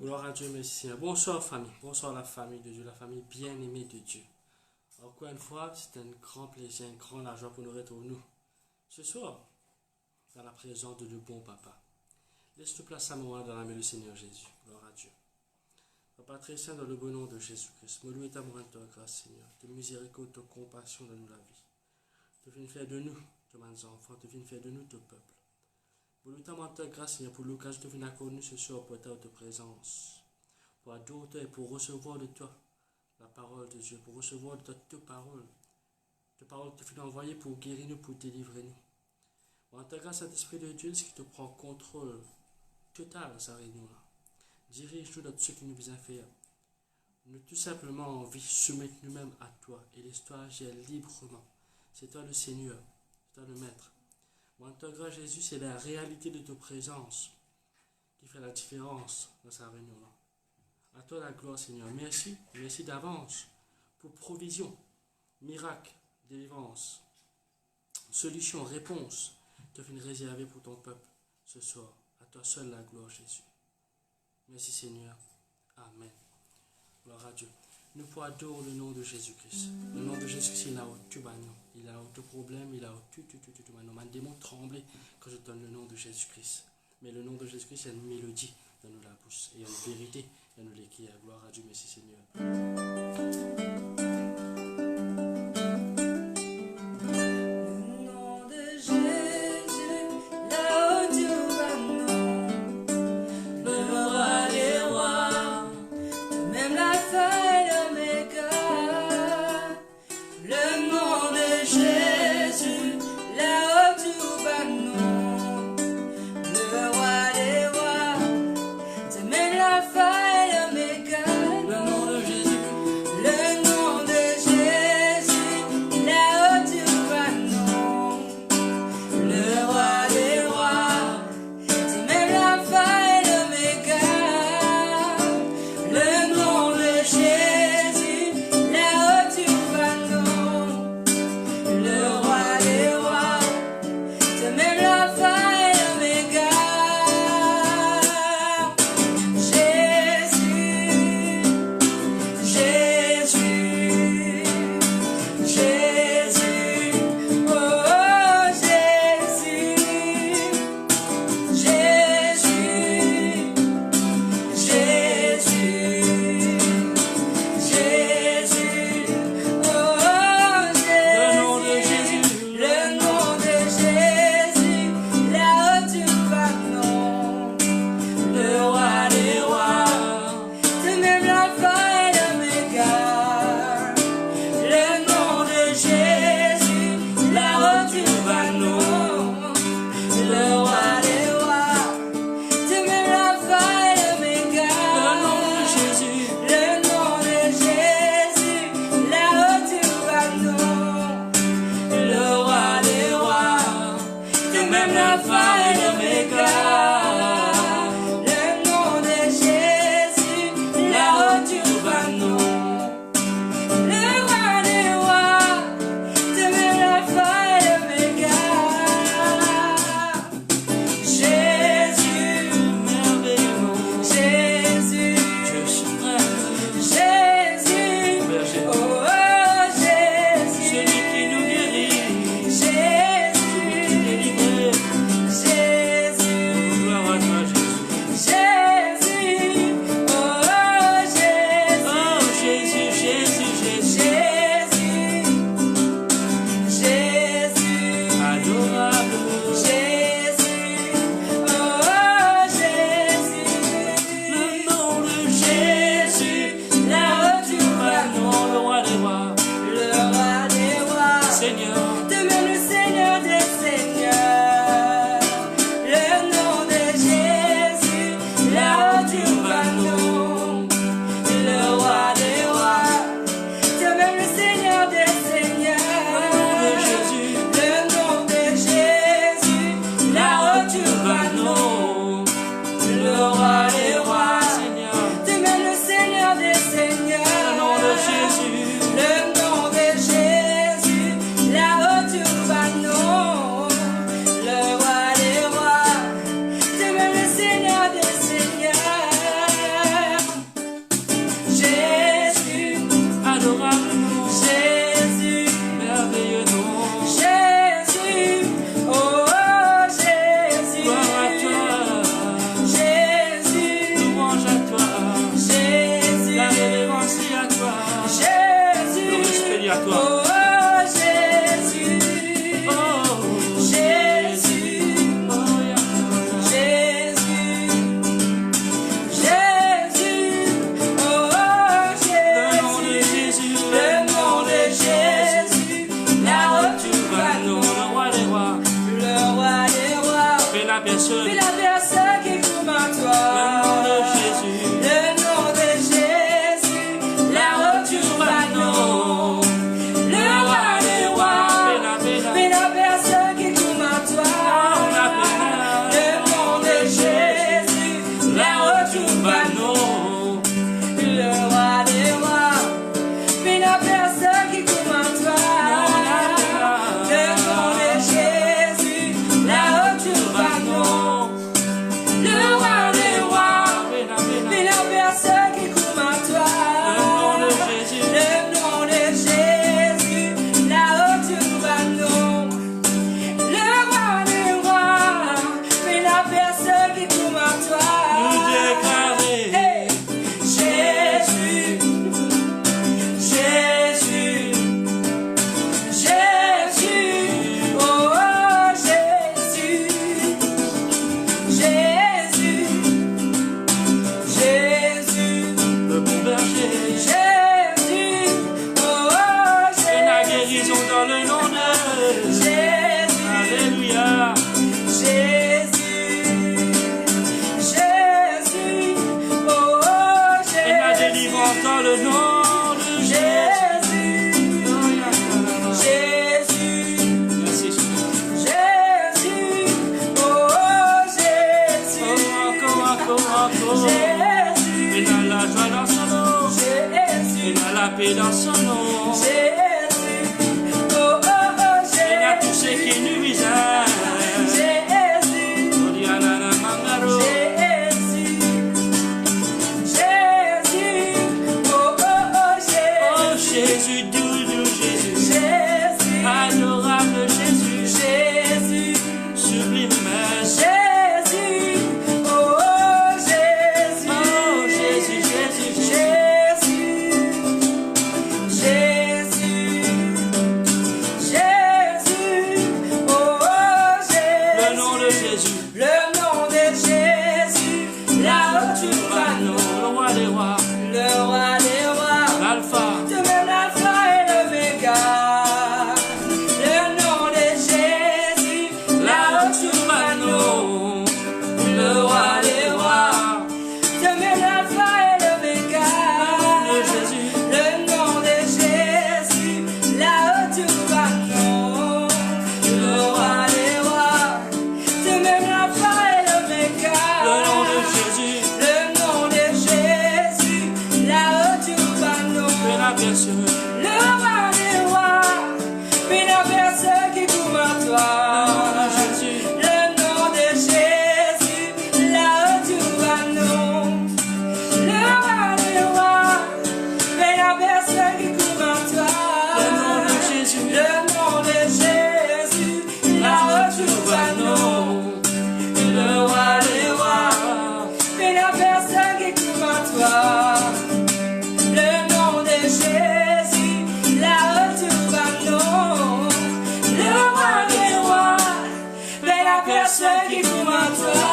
Gloire à Dieu, merci Seigneur. Bonsoir famille, bonsoir la famille de Dieu, la famille bien-aimée de Dieu. Encore une fois, c'est un grand plaisir, une grande joie pour nous retrouver nous ce soir dans la présence de le bon Papa. Laisse-nous placer un moment dans la main du Seigneur Jésus. Gloire à Dieu. Papa très saint, dans le bon nom de Jésus-Christ, me loue et t'amour de grâce Seigneur, de miséricorde, de compassion dans nous la vie. Tu viens faire de nous, de mes enfants, tu viens faire de nous, ton peuple. Pour nous ta grâce, Seigneur, pour l'occasion de venir accorder nous ce soir pour ta présence, pour adorer et pour recevoir de toi la parole de Dieu, pour recevoir de toi toute parole que tu viens envoyer pour guérir nous, pour délivrer nous. Pour ta grâce, Saint-Esprit de Dieu, ce qui te prend contrôle total dans sa réunion-là. Dirige-nous dans tout ce qui nous vient faire. Nous tout simplement envie de soumettre nous-mêmes à toi et laisse-toi agir librement. C'est toi le Seigneur, c'est toi le Maître. Mon grâce Jésus, c'est la réalité de ta présence qui fait la différence dans sa réunion-là. À toi la gloire, Seigneur. Merci, merci d'avance pour provision, miracle, délivrance, solution, réponse. Tu viens réserver pour ton peuple ce soir. À toi seul la gloire, Jésus. Merci, Seigneur. Amen. Gloire à Dieu. Nous pouvons adorer le nom de Jésus-Christ. Le nom de Jésus-Christ, il a tout bagnon. Il a tout problème, il a tout bagnon. Un démon tremblait quand je donne le nom de Jésus-Christ. Mais le nom de Jésus-Christ, il y a une mélodie dans nous la bouche. Il y a une vérité dans nous l'écrire. Gloire à Dieu, merci Seigneur. Le nom de Jésus, le nom guérison dans le nom de Jésus. Alléluia. Jésus, Jésus, oh, oh, Et la Jésus. délivrance dans le nom de Jésus. Jésus, Merci Seigneur. Jésus, oh, oh, Jésus. Encore. Jésus, Et dans la joie dans son nom. Et Jésus, dans la paix dans son nom. Jésus, oh, oh, oh, Et dans tout Jésus. ce qui nuisait. Jésus, Odianana mangaro. Jésus, Jésus, oh, oh, oh, Oh Jésus. Jésus, doudou Jésus. Jésus, Adorable Jésus. Jésus, Sublime Maître. Jésus, oh, oh, Jésus. Oh Jésus, Jésus, Jésus. Jésus, Jésus, Jésus, oh, oh, Jésus. Le nom de Jésus. Le nom de Jésus, là où tu vas, Le non. roi des rois. Le roi des rois, L'alpha. tu mets l'alpha et l'oméga. Le nom de Jésus, là où tu vas, non. Le roi des rois, tu mets l'alpha et l'oméga. De Jésus. Le nom de Jésus, là où tu vas, non. Le roi des rois, tu mets l'alpha et l'oméga. Le nom de Jésus. Le nom de Jésus, là où tu vas, non. Et la personne. Le roi des rois, mais la personne qui court à toi. Jésus. Le nom de Jésus, là où tu vas, non. Le roi des rois, mais la personne qui court à toi. Le nom de Jésus. Le nom de Jésus, là où tu vas, non. Le roi des rois, mais la personne qui court à toi. Le nom de Jésus, là où tu vas, non. Le roi des rois, mais la personne qui court à toi.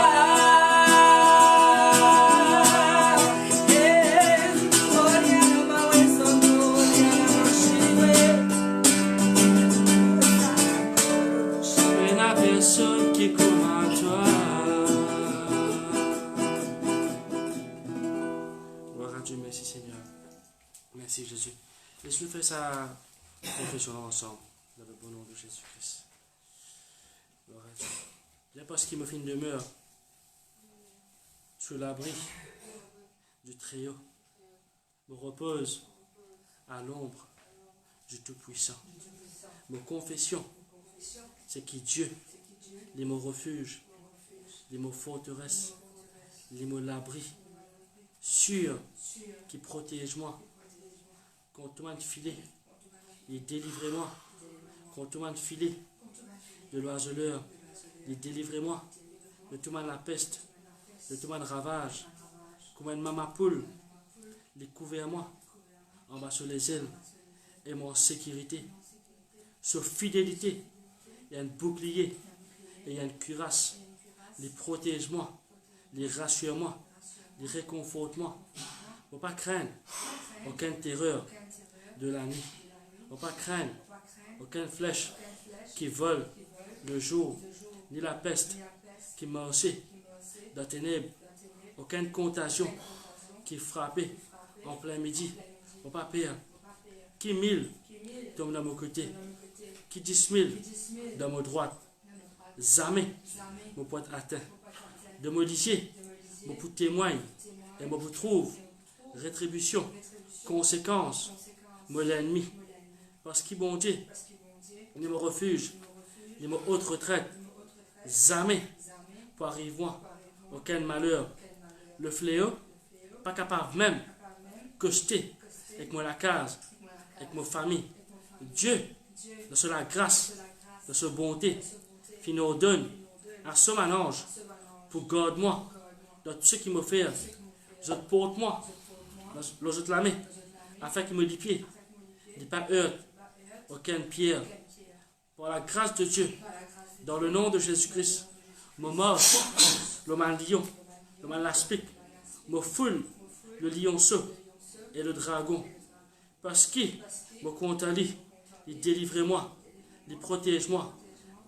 Yeah. Oh, Diana, ma we soto, Diana, ma shiwe. Et la personne qui court à toi. Gloire à Dieu, merci Seigneur. Merci Jésus. Laisse-nous faire sa confession ensemble, dans le bon nom de Jésus-Christ. Gloire à Dieu. Bien parce qu'il me fait une demeure sous l'abri du Très-Haut, me repose à l'ombre du Tout-Puissant. Mon confession, c'est qui Dieu, les mots refuge, les mots forteresse, les mots l'abri, sûr, qui protège moi, contre tout le filet, et délivrez-moi, contre tout le filet de l'oiseleur, et délivrez-moi de tout la peste, de tout le ravage, comme une maman poule, les couverts-moi en bas sur les ailes, et mon sécurité, sur fidélité, il y a un bouclier, et il y a une cuirasse, les protège-moi, les rassure-moi, les réconforte-moi. Il ne faut pas craindre aucune terreur de la nuit. Il ne faut pas craindre aucune flèche qui vole le jour, ni la peste qui marchait dans les ténèbres, aucune contagion qui frappait en plein midi. Il ne faut pas peur. Qui 1000 tombe dans mon côté, qui 10 000 dans mon droite. Jamais mon pote atteint. De me lier, mon pour témoigne et me pour trouve rétribution, conséquence, moi l'ennemi. Parce qu'il bon Dieu, il me refuge, il me haute retraite. Jamais pour arriver moi, aucun malheur. Le fléau, pas capable même que jeter avec moi la case, avec ma famille. Dieu, de sa grâce, de sa bonté, qui nous donne à ce ange pour garder moi dans tout ce qui me fait. Je porte moi, je te la mets, afin qu'il me dit pied, il pas heurte, aucune pierre. Par la grâce de Dieu, dans le nom de Jésus-Christ, me mord le mal lion, le mal aspic, me foule le lionceau et le dragon. Parce qu'il me contalie, il délivre-moi, il protège-moi.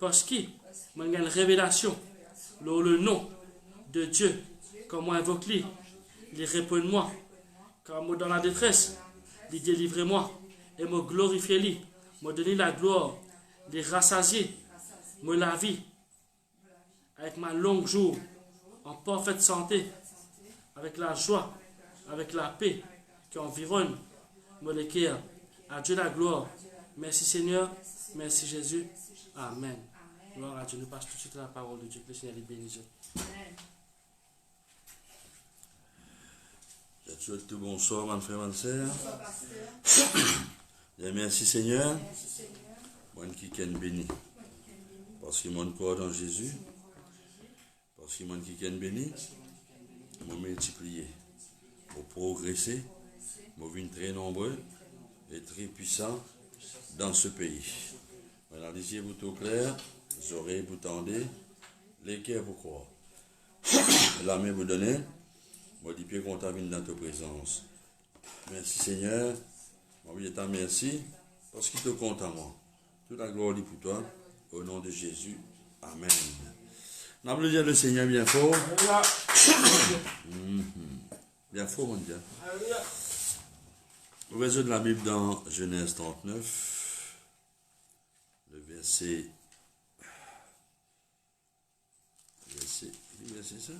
Parce qu'il m'a une révélation, le nom de Dieu, quand moi invoque-lui, il répond-moi. Quand moi dans la détresse, il délivre-moi et me glorifie lui, me donner la gloire, il rassasier, me la vie, avec ma longue jour, en parfaite santé, avec la joie, avec la paix qui environne me le cœur. À Dieu la gloire. Merci Seigneur, merci Jésus. Amen. Gloire à Dieu. Nous passons tout de suite à la parole de Dieu. Que le Seigneur les bénisse. Je te souhaite tout bonsoir, mon frère, ma soeur. Merci Seigneur. Moi qui est béni. Parce qu'il m'a croit dans Jésus. Parce qu'il m'a qui est béni. M'a multiplié. Pour progresser. M'a vu très nombreux et très puissants dans ce pays. Maintenant, les yeux vous tout clair, les oreilles vous tendez, les cœurs vous croient. La main vous donnez. Moi, dis pieds contaminent dans ta présence. Merci Seigneur. Moi, je t'en remercie parce qu'il te compte à moi. Toute la gloire est pour toi. Au nom de Jésus. Amen. On va dire le Seigneur bien fort. Bien fort, mon Dieu. Le verset de la Bible dans Genèse 39. Le verset. Verset ça?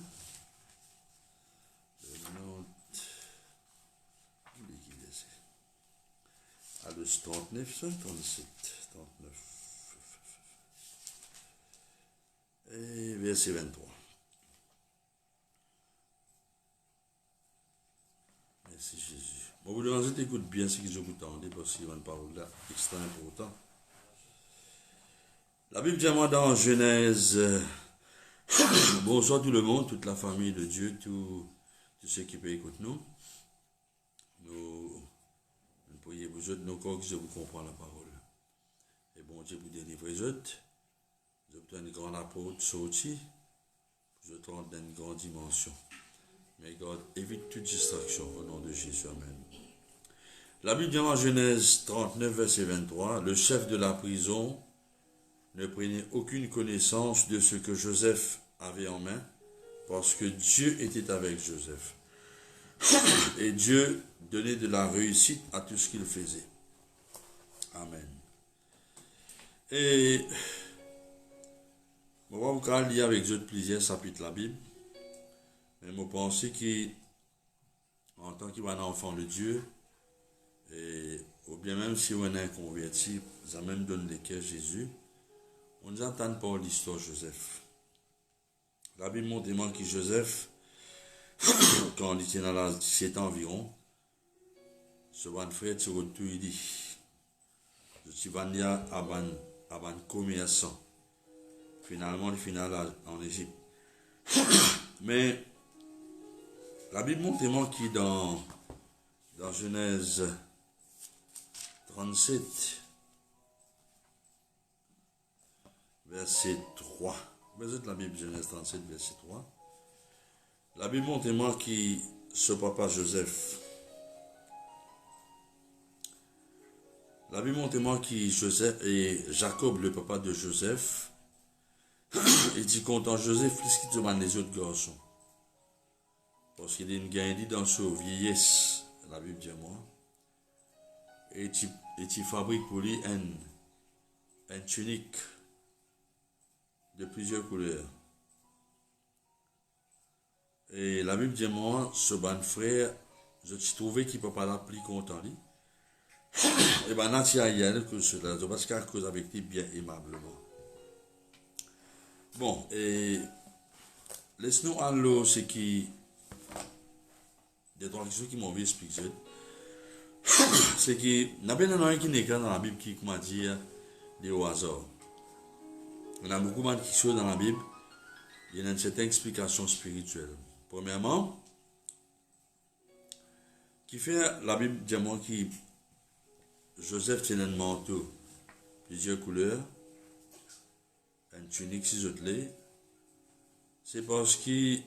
Le 39, ça, 37, 39. Et verset 23. Merci Jésus. Bon, vous devez écouter bien ce que je vous tendais parce qu'il y a une parole là extrêmement importante. La Bible dit moi dans Genèse. Bonsoir tout le monde, toute la famille de Dieu, tous ceux qui peuvent écouter nous. Nous prions vous autres, nos corps, que je vous comprends la parole. Et bon Dieu vous délivre les autres. Vous obtenez une grande apôtre sortie. Vous rentrez dans une grande dimension. Mais God évite toute distraction au nom de Jésus. Amen. La Bible dit en Genèse 39, verset 23, le chef de la prison ne prenait aucune connaissance de ce que Joseph avait en main, parce que Dieu était avec Joseph. Et Dieu donnait de la réussite à tout ce qu'il faisait. Amen. Et on va vous lire avec d'autres plaisirs chapitre de la Bible. Mais je pense qu'en tant qu'un enfant de Dieu, et, ou bien même si on est converti, ça même donne des cœurs Jésus, on nous entend pas l'histoire de Joseph. La Bible montre que Joseph, quand il était dans la 17 ans environ, ce bon frère se retrouve, il dit, je suis venu à commerçant. Finalement, le final en Égypte. Mais la Bible montre qu'il dans Genèse 37, verset 3. Verset de la Bible, Genèse 37, verset 3. La Bible montre qui ce papa Joseph. La Bible montre qui Joseph et Jacob, le papa de Joseph, il dit content Joseph, plus qu'il demande les autres garçons. Parce qu'il y a une gagne dans sa vieillesse, la Bible dit moi. Et tu fabriques pour lui un tunique de plusieurs couleurs. Et la Bible dit moi, ce bon frère, je trouvais qu'il ne peut pas l'appeler content lui. Et bien, là, tu as hier que cela, parce qu'il a cause avec lui bien aimablement. Bon, et laisse-nous à l'eau, c'est qui, des trois questions qui m'ont vu expliquer, c'est qu'il n'y a pas un qui n'est qu'un dans la Bible qui m'a dit des au hasard. Il y a beaucoup de questions dans la Bible, il y a une certaine explication spirituelle. Premièrement, qui fait la Bible dit moi qui Joseph tient un manteau, plusieurs couleurs, une tunique ciselée, c'est parce que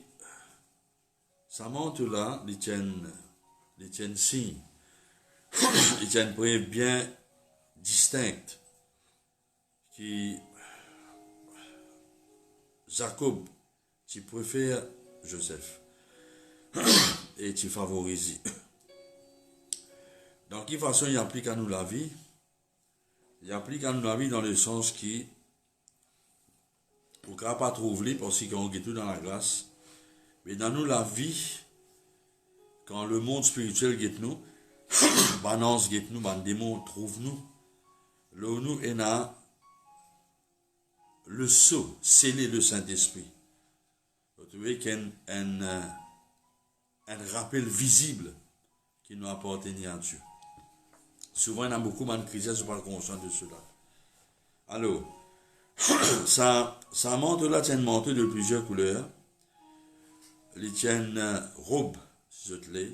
sa manteau-là, il tient signe, il tient preuve bien distincte qui Jacob, tu préfères Joseph et tu favorises. Dans quelle façon il applique à nous la vie? Il applique à nous la vie dans le sens qui, pour qu'on ne pas trouver, parce qu'on est tout dans la grâce, mais dans nous la vie, quand le monde spirituel guette nous, balance guette nous, ban démon trouve nous, là où nous est le sceau, scellé le Saint-Esprit. Vous trouvez qu'il y a un rappel visible qui nous appartient à Dieu. Souvent, il y a beaucoup de chrétiens qui ne sont pas conscients de cela. Alors, ça montre là, c'est un manteau de plusieurs couleurs. Il tient une robe, si je te l'ai,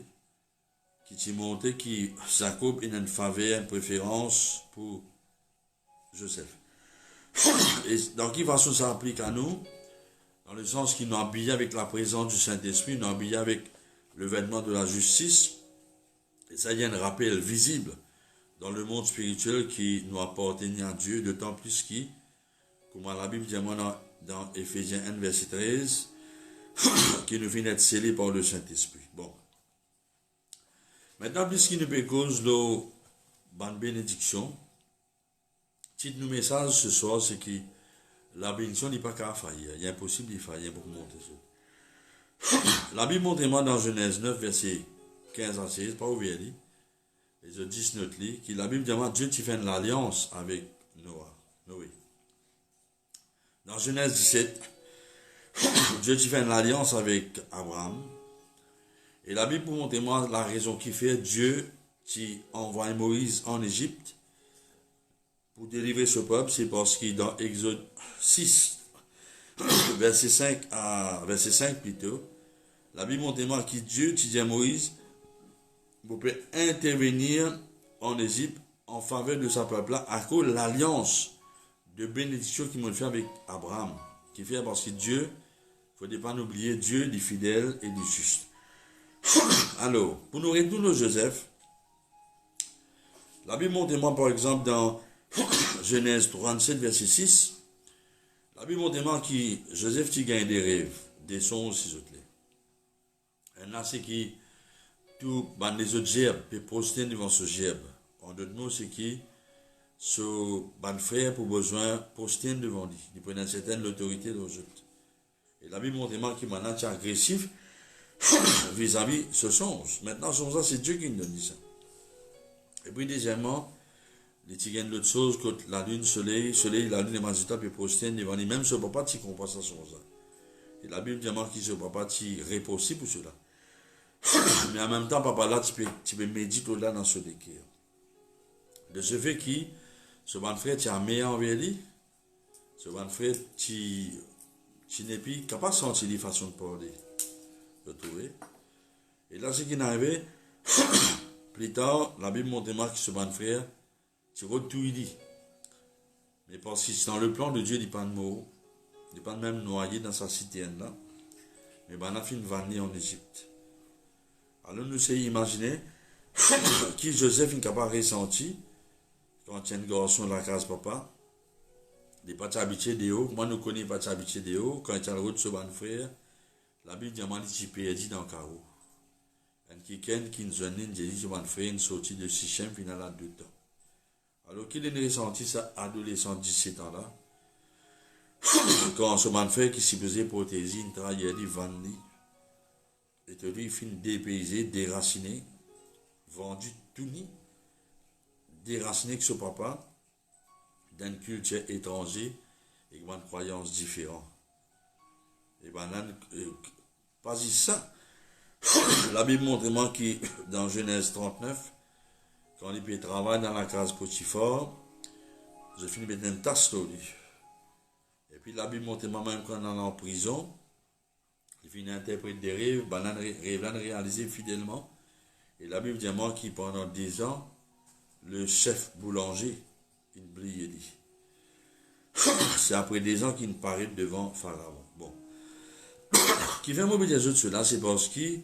qui t'y montre qui Jacob a une faveur, une préférence pour Joseph. Et dans quelle façon ça applique à nous? Dans le sens qu'il nous habille avec la présence du Saint-Esprit, nous habille avec le vêtement de la justice. Et ça, il y a un rappel visible dans le monde spirituel qui nous appartient à Dieu, d'autant plus qui, comme la Bible dit dans Éphésiens 1, verset 13, qui nous vient d'être scellé par le Saint-Esprit. Bon. Maintenant, puisqu'il nous peut cause de bonne bénédiction, titre nous message ce soir, c'est que la bénédiction n'est pas qu'à faillir. Il est impossible d'y faillir pour monter ça. La Bible montre-moi dans Genèse 9, verset 15 à 16, pas ouvert, et je dis notre lit, que la Bible dit Dieu tu fait une alliance avec Noé. Dans Genèse 17, Dieu tu fait une alliance avec Abraham. Et la Bible montre moi la raison qui fait Dieu qui envoie Moïse en Égypte pour délivrer ce peuple, c'est parce que dans Exode 6, verset 5 plutôt, la Bible montre moi que Dieu dit à Moïse, vous pouvez intervenir en Égypte en faveur de sa peuple là, à cause de l'alliance de bénédiction qu'il m'a fait avec Abraham, qui fait parce que Dieu, il ne faut pas oublier, Dieu est fidèle et du juste. Alors, pour nous retourner Joseph, la Bible montre-moi par exemple dans Genèse 37, verset 6, la Bible montre-moi que Joseph qui gagne des rêves, des songes, si je te l'ai. Et là, c'est qui, tout les autres gerbes, peut poster devant ce gerbe. En d'autres mots, c'est qui, ce ban frère pour besoin poster devant lui. Il prend une certaine autorité dans le Et la Bible montre-moi qu'il maintenant est agressif vis-à-vis ce songe. Maintenant, ce songe, c'est Dieu qui nous donne ça. Et puis, deuxièmement, les tigres de l'autre chose, que la lune, soleil, la lune et magenta peut poster devant lui. Même ce papa, tu comprends ça, songe. Et la Bible dit qu'il ce papa, tu répossi pour cela. Mais en même temps, papa, là, tu peux méditer au-delà dans ce décor. De ce fait qui, ce bon frère, tu as meilleur envers lui. Ce bon frère, tu n'es plus capable de sentir les façons de parler. De trouver. Et là, ce qui est arrivé, plus tard, la Bible montre que ce bon frère, tu vois tout il dit. Mais parce que dans le plan de Dieu, il n'y a pas de mots. Il n'y a pas de même noyé dans sa citerne là. Mais ben, on a fait une vanille en Égypte. Alors, nous essayons d'imaginer qui Joseph n'est capable de ressentir quand il y a une garçon de la case papa. Il n'est pas habitué de haut. Moi, nous connaissons pas habitué de haut. Quand il y a le route de ce bon frère, la Bible dit qu'il est perdu dans le carreau. Et quelqu'un qui nous a dit que ce bon frère est sorti de Sichem final à 2 ans. Alors qu'il a ressenti ça adolescent de 17 ans là. Quand ce bon frère qui s'y faisait protéger, il travaillait, il vendait. Et tout lui, il finit dépaysé, déraciné, vendu tout nu, déraciné que ce papa, d'une culture étrangère et d'une croyance différente. Et bien là, pas juste ça. La Bible montre moi que dans Genèse 39, quand il travaille dans la case Potiphar, je finis mettre une tasse sur lui. Et puis la Bible montre moi même quand on est en prison, il finit interpréter des rêves, rêve réalisé fidèlement. Et la Bible dit à moi qu'il pendant 10 ans, le chef boulanger, il brille dit. C'est après 10 ans qu'il paraît devant Pharaon. Bon. Qui fait m'oublier de cela, c'est parce que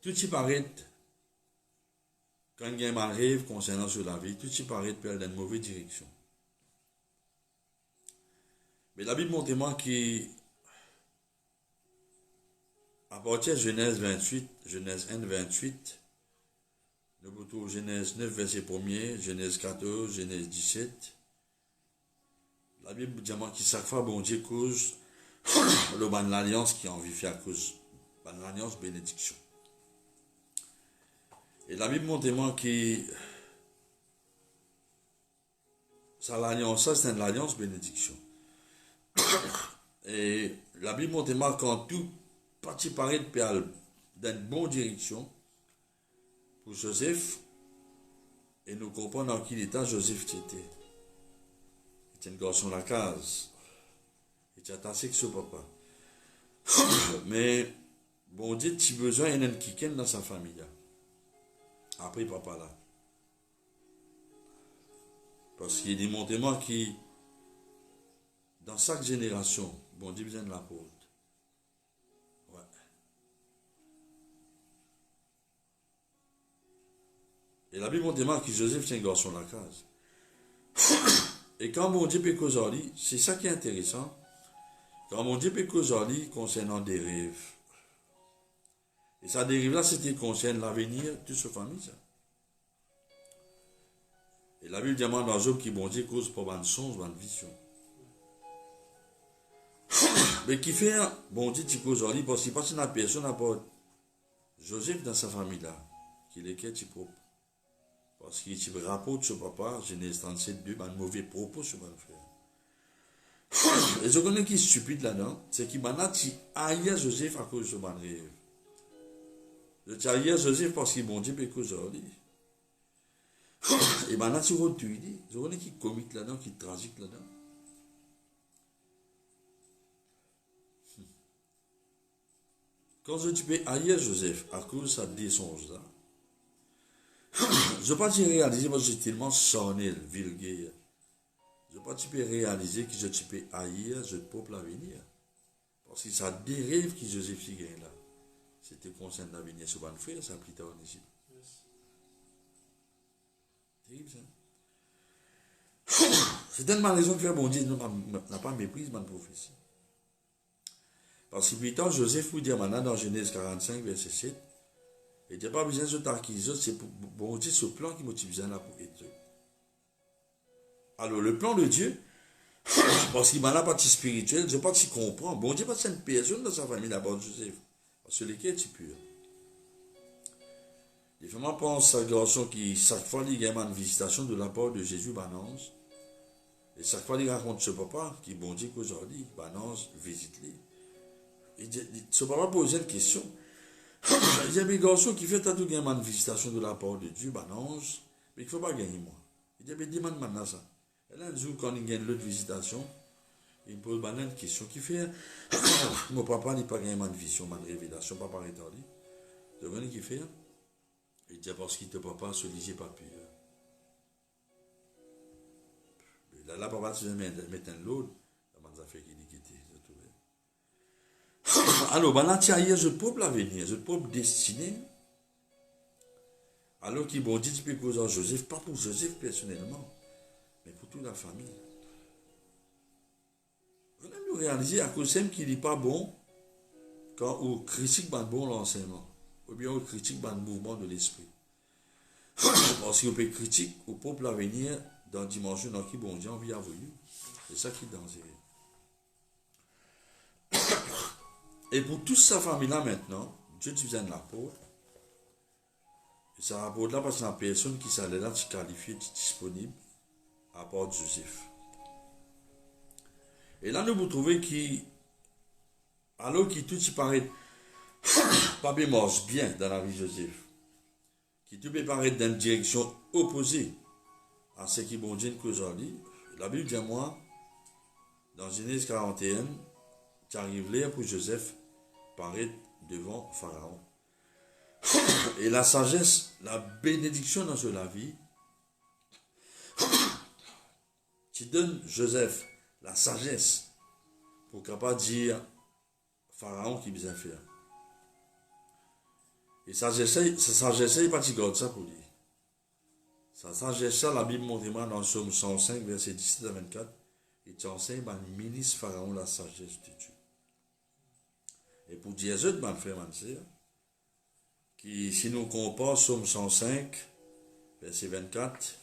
tout y paraît quand il y a un mal rêve concernant sur la vie, tout y paraît de perdre dans une mauvaise direction. Mais la Bible montre moi qui, à partir de Genèse 28, Genèse 1, 28, nous retrouvons Genèse 9, verset 1er, Genèse 14, Genèse 17. La Bible dit moi qui chaque fois, bon Dieu cause le ban de l'alliance qui a envie de faire à cause de l'alliance bénédiction. Et la Bible montre moi qui, ça l'alliance, ça c'est une alliance bénédiction. Et la Bible montre moi quand tout parti paraît de perdre dans une bonne direction pour Joseph, et nous comprenons dans quel état Joseph était. Il était un garçon de la case. Il était attaché avec son papa. Mais, bon Dieu, tu as besoin d'un qui dans sa famille. Après papa là. Parce qu'il est démontré moi qui, dans chaque génération, bon Dieu besoin de l'apôtre. Ouais. Et la Bible montre moi que Joseph tient un garçon de la case. Et quand mon Dieu peut causer, c'est ça qui est intéressant. Quand mon Dieu peut causer concernant des rêves. Et ça dérive là, c'était concerne l'avenir de sa famille. Ça. Et la Bible demande dans Job qui bon Dieu cause pour une songe, une vision. Mais qui fait, bon Dieu, tu causes parce qu'il passe une personne à part Joseph dans sa famille là, qui est qui est propre. Parce qu'il y a un rapport de son papa, Genèse 37, 2, un mauvais propos sur mon frère. Et je connais qui est stupide là-dedans, c'est qu'il m'a dit aïe Joseph à cause de mon rêve. Je dis aïe Joseph parce qu'il m'a dit que aujourd'hui. Et m'a dit retourné. Je connais qui est comique là-dedans, qui est tragique là-dedans. Quand je dis aïe Joseph à cause de sa descente là, je ne peux pas réaliser parce que j'ai tellement sonné, vulgaire. Je ne peux pas réaliser que je peux haïr ce peuple à venir. Parce que ça dérive que Joseph gagne là. C'était concernant l'avenir sur mon frère, ça plus tard en Égypte. Terrible ça. C'est tellement raison que faire bon Dieu n'a pas méprise ma prophétie. Parce que plus tard, Joseph vous dit maintenant dans Genèse 45, verset 7. Et il n'y a pas besoin de t'acquiser, c'est pour bon Dieu ce plan qui motive besoin là pour être. Alors le plan de Dieu, parce qu'il m'a la partie spirituelle, je ne sais pas si comprend. Bon Dieu, parce que c'est une personne dans sa famille d'abord, Joseph. Parce que lesquels tu pur. Les femmes pensent à un garçon qui, chaque fois, il y a une visitation de la part de Jésus, Banance. Et chaque fois, il raconte ce papa qui, bon Dieu, qu'aujourd'hui, Banance, visite-les. Ce papa pose une question. Il y a des garçons qui font tout gagner une visitation de la part de Dieu, un ange, mais il ne faut pas gagner moi. Il y a des demandes maintenant ça. Et là, un jour, quand il gagne l'autre visitation, il me pose une question qui fait mon papa n'a pas gagné une vision, une révélation, papa retardé. Vous voyez qui fait il dit parce qu'il ne peut pas se liser pas pur. Là, papa, tu viens mettre un lot, ça fait qu'il est quitté. Alors, là, tu as hier ce peuple à venir, ce peuple destiné. Alors qu'il bon dit, tu peux causer à Joseph, pas pour Joseph personnellement, mais pour toute la famille. Vous allez nous réaliser à cause de qu'il n'est pas bon quand on critique bon l'enseignement, ou bien on critique le mouvement de l'esprit. Parce qu'on peut critiquer au peuple à venir dans la dimension dans qui bon Dieu envie à vous. C'est ça qui est dangereux. Et pour toute sa famille-là maintenant, Dieu te vient de l'apôtre. Et cet apôtre-là, parce que c'est une personne qui s'allait là, qui qualifiée, qui est disponible, à part Joseph. Et là, nous vous trouvez qui, alors que tout y paraît pas bien marche bien dans la vie de Joseph, qui tout peut paraître dans une direction opposée à ce qui bon Dieu qu'aujourd'hui, la Bible dit à moi, dans Genèse 41, tu arrives là pour Joseph paraître devant Pharaon. Et la sagesse, la bénédiction dans la vie, tu donnes Joseph la sagesse pour capable dire Pharaon qui bien faire. Et sagesse, n'est pas tu gardes ça pour lui. Sa sagesse, ça, la Bible montre moi dans Somme 105, verset 17 à 24, et tu enseignes le ministre Pharaon la sagesse de Dieu. Et pour dire ça, mon frère, ma sœur, qui, si nous comparons Somme 105, verset 24,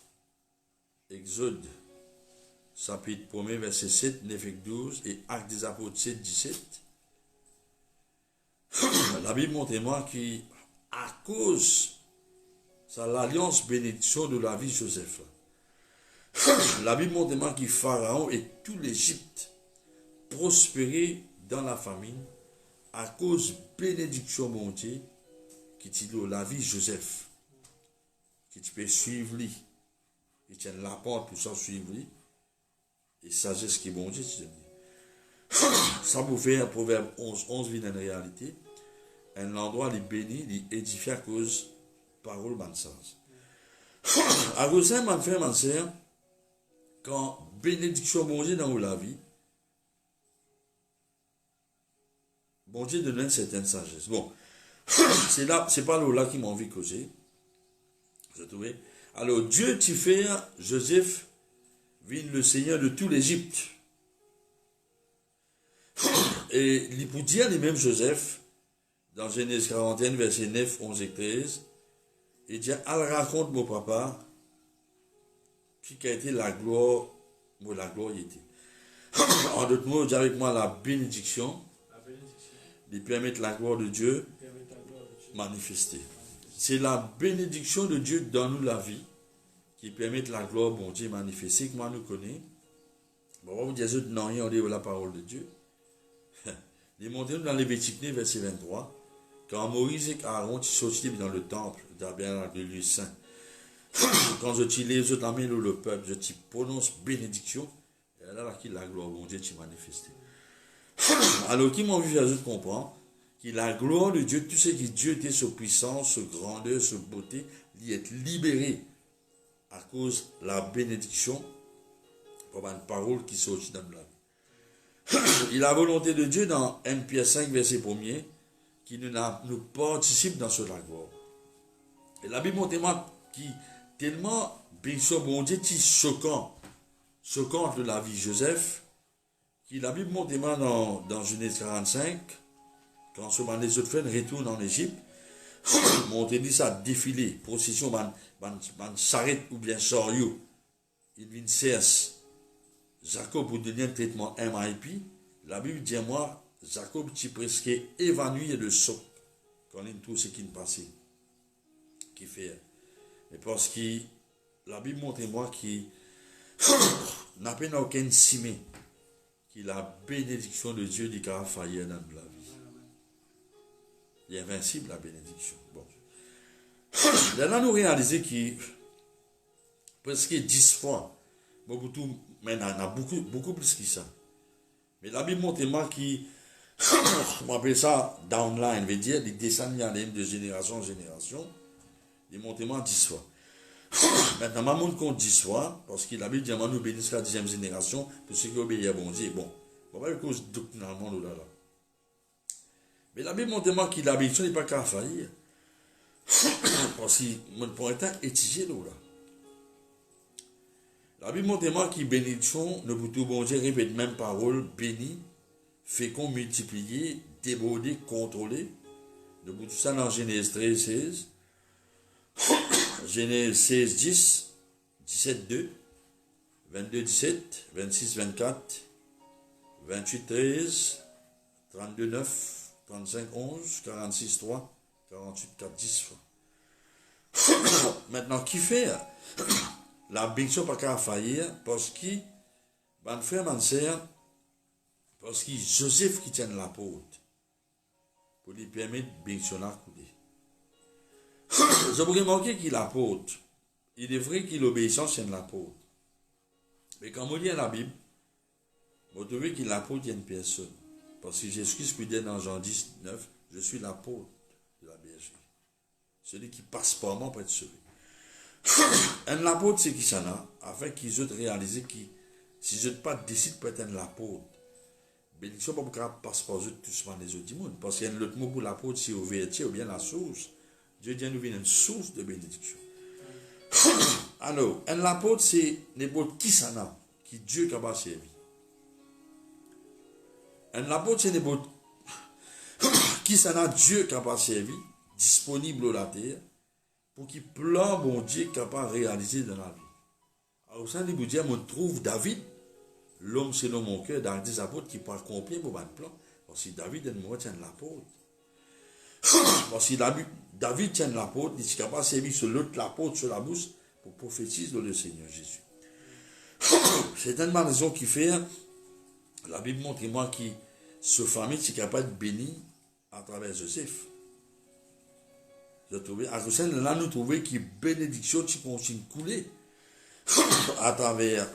Exode, chapitre 1er, verset 7, 9 et 12, et Actes des Apôtres 7, 17, la Bible montre moi qui, à cause de l'alliance bénédiction de la vie de Joseph, la Bible montre moi qui Pharaon et tout l'Égypte prospéraient dans la famine à cause de bénédiction montée qui dit la vie de Joseph, qui tu peux suivre lui, qui tient la porte pour ça suivre lui, et sagesse qui est bon Dieu, tu dis. Ça vous fait un proverbe 11 vient en réalité. Un endroit les béni, les édifié à cause parole man sens. À cause de ça, man frère, man sœur, quand bénédiction bon Dieu dans la vie, bon Dieu donne une certaine sagesse. Bon, c'est là, c'est pas là qui m'a envie de causer. Vous trouvez? Alors Dieu tu fait Joseph vient le Seigneur de tout l'Égypte. Et il peut dire les mêmes Joseph dans Genèse 41, verset 9, 11 et 13, il dit, elle raconte mon papa, qui a été la gloire, moi la gloire y était. En d'autres mots, dis avec moi la bénédiction, de permettre la gloire de Dieu manifester. C'est la bénédiction de Dieu dans nous la vie, qui permet la gloire, bon Dieu, manifester, que moi nous connais. Bon, on va vous dire, non, rien, on dit la parole de Dieu. Il est monté dans Lévitique 9, verset 23. Quand Moïse et Aaron sortaient dans le temple de lieu saint, quand je t'y lève, je t'amène le peuple, je t'y prononce bénédiction, et là, la gloire de Dieu t'y manifesté. Alors, qui m'a vu, je comprends, que la gloire de Dieu, tout ce qui Dieu était, sa puissance, sa grandeur, sa beauté, il est libéré à cause de la bénédiction, pour une parole qui sortit dans la vie. Il a la volonté de Dieu dans 1 Pierre 5, verset 1er, qui nous participe dans ce gloire. Et la Bible montre qui tellement bénédiction bon Dieu qui choquant de la vie de Joseph, qui la Bible montre dans Genèse 45, quand ce moment les autres frères retournent en Égypte, on dit ça défilé, procession s'arrête ou bien sort you, il vient cesse. Jacob pour donner un traitement MIP, la Bible dit moi, Jacob est presque évanoui de choc quand il tout ce qui ne passait, qui fait. Et parce que la Bible montre moi qui n'a pas aucun cimé, qui la bénédiction de Dieu dit qu'il a failli dans la vie. Il est invincible la bénédiction. Bon. Là, nous réalisons que presque 10 fois, mais il y en a beaucoup plus que ça. Mais la Bible montre moi qui, on appelle ça downline, veut dire, il descend de génération en génération, il montre moi 10 fois. Maintenant, je montre compte 10 fois, parce que la Bible dit, nous bénissons la 10e génération, pour ceux qui obéissent à bon Dieu. Bon, on va voir cause doctrinalement là. Mais la Bible montre moi que la bénédiction n'est pas qu'à faillir. Parce que mon point est étudié là. La Bible montre moi que bénédiction, ne peut tout bon Dieu répète même parole, béni, fécond, multiplié, débordé, contrôlé. Nous peut tout ça dans Genèse 13, 16. Genèse 16, 10, 17, 2, 22, 17, 26, 24, 28, 13, 32, 9, 35, 11, 46, 3, 48, 4, 10 fois. Maintenant, qui fait la bénédiction pas qu'à faillir parce que, mon frère, ma sœur, parce que Joseph qui tient la porte pour lui permettre de bénédiction à couler. Je vous remarquer qu'il apôtre. Il est vrai qu'il obéissance c'est la porte. Mais quand on lit la Bible, vous trouvez qu'il apôtre une personne. Parce que Jésus-Christ peut dire dans Jean 10, 9, je suis l'apôtre de la bergerie. Celui qui passe par moi pour être sauvé. Un apôtre, c'est qui ça là, afin qu'ils aient réalisé que si je ne pas décide pour être un apôtre, bénédiction pas pour passer par eux tous les autres du monde. Parce qu'il y a un autre mot pour l'apôtre, c'est ouverture ou bien la source. Dieu dit nous vient une source de bénédiction. Alors, un apôtre, c'est n'importe qui ça n'a, qui Dieu qui a pas servi. Un apôtre, c'est n'importe qui ça n'a, Dieu qui a pas servi, disponible à la terre, pour qu'il plan bon Dieu qui a pas réalisé dans la vie. Alors, ça, vous dire, on trouve David, l'homme selon mon cœur, dans des apôtres qui parlent combien pour un plan. Parce que David, il me tient l'apôtre. Parce que David tient l'apôtre, il est capable de servir sur l'autre l'apôtre sur la bouche pour prophétiser le Seigneur Jésus. C'est une raison qui fait, la Bible montre-moi que ce famille est capable de bénir à travers Joseph. Vous trouvez, à cause de là, nous trouvons que bénédiction qui continue de couler à travers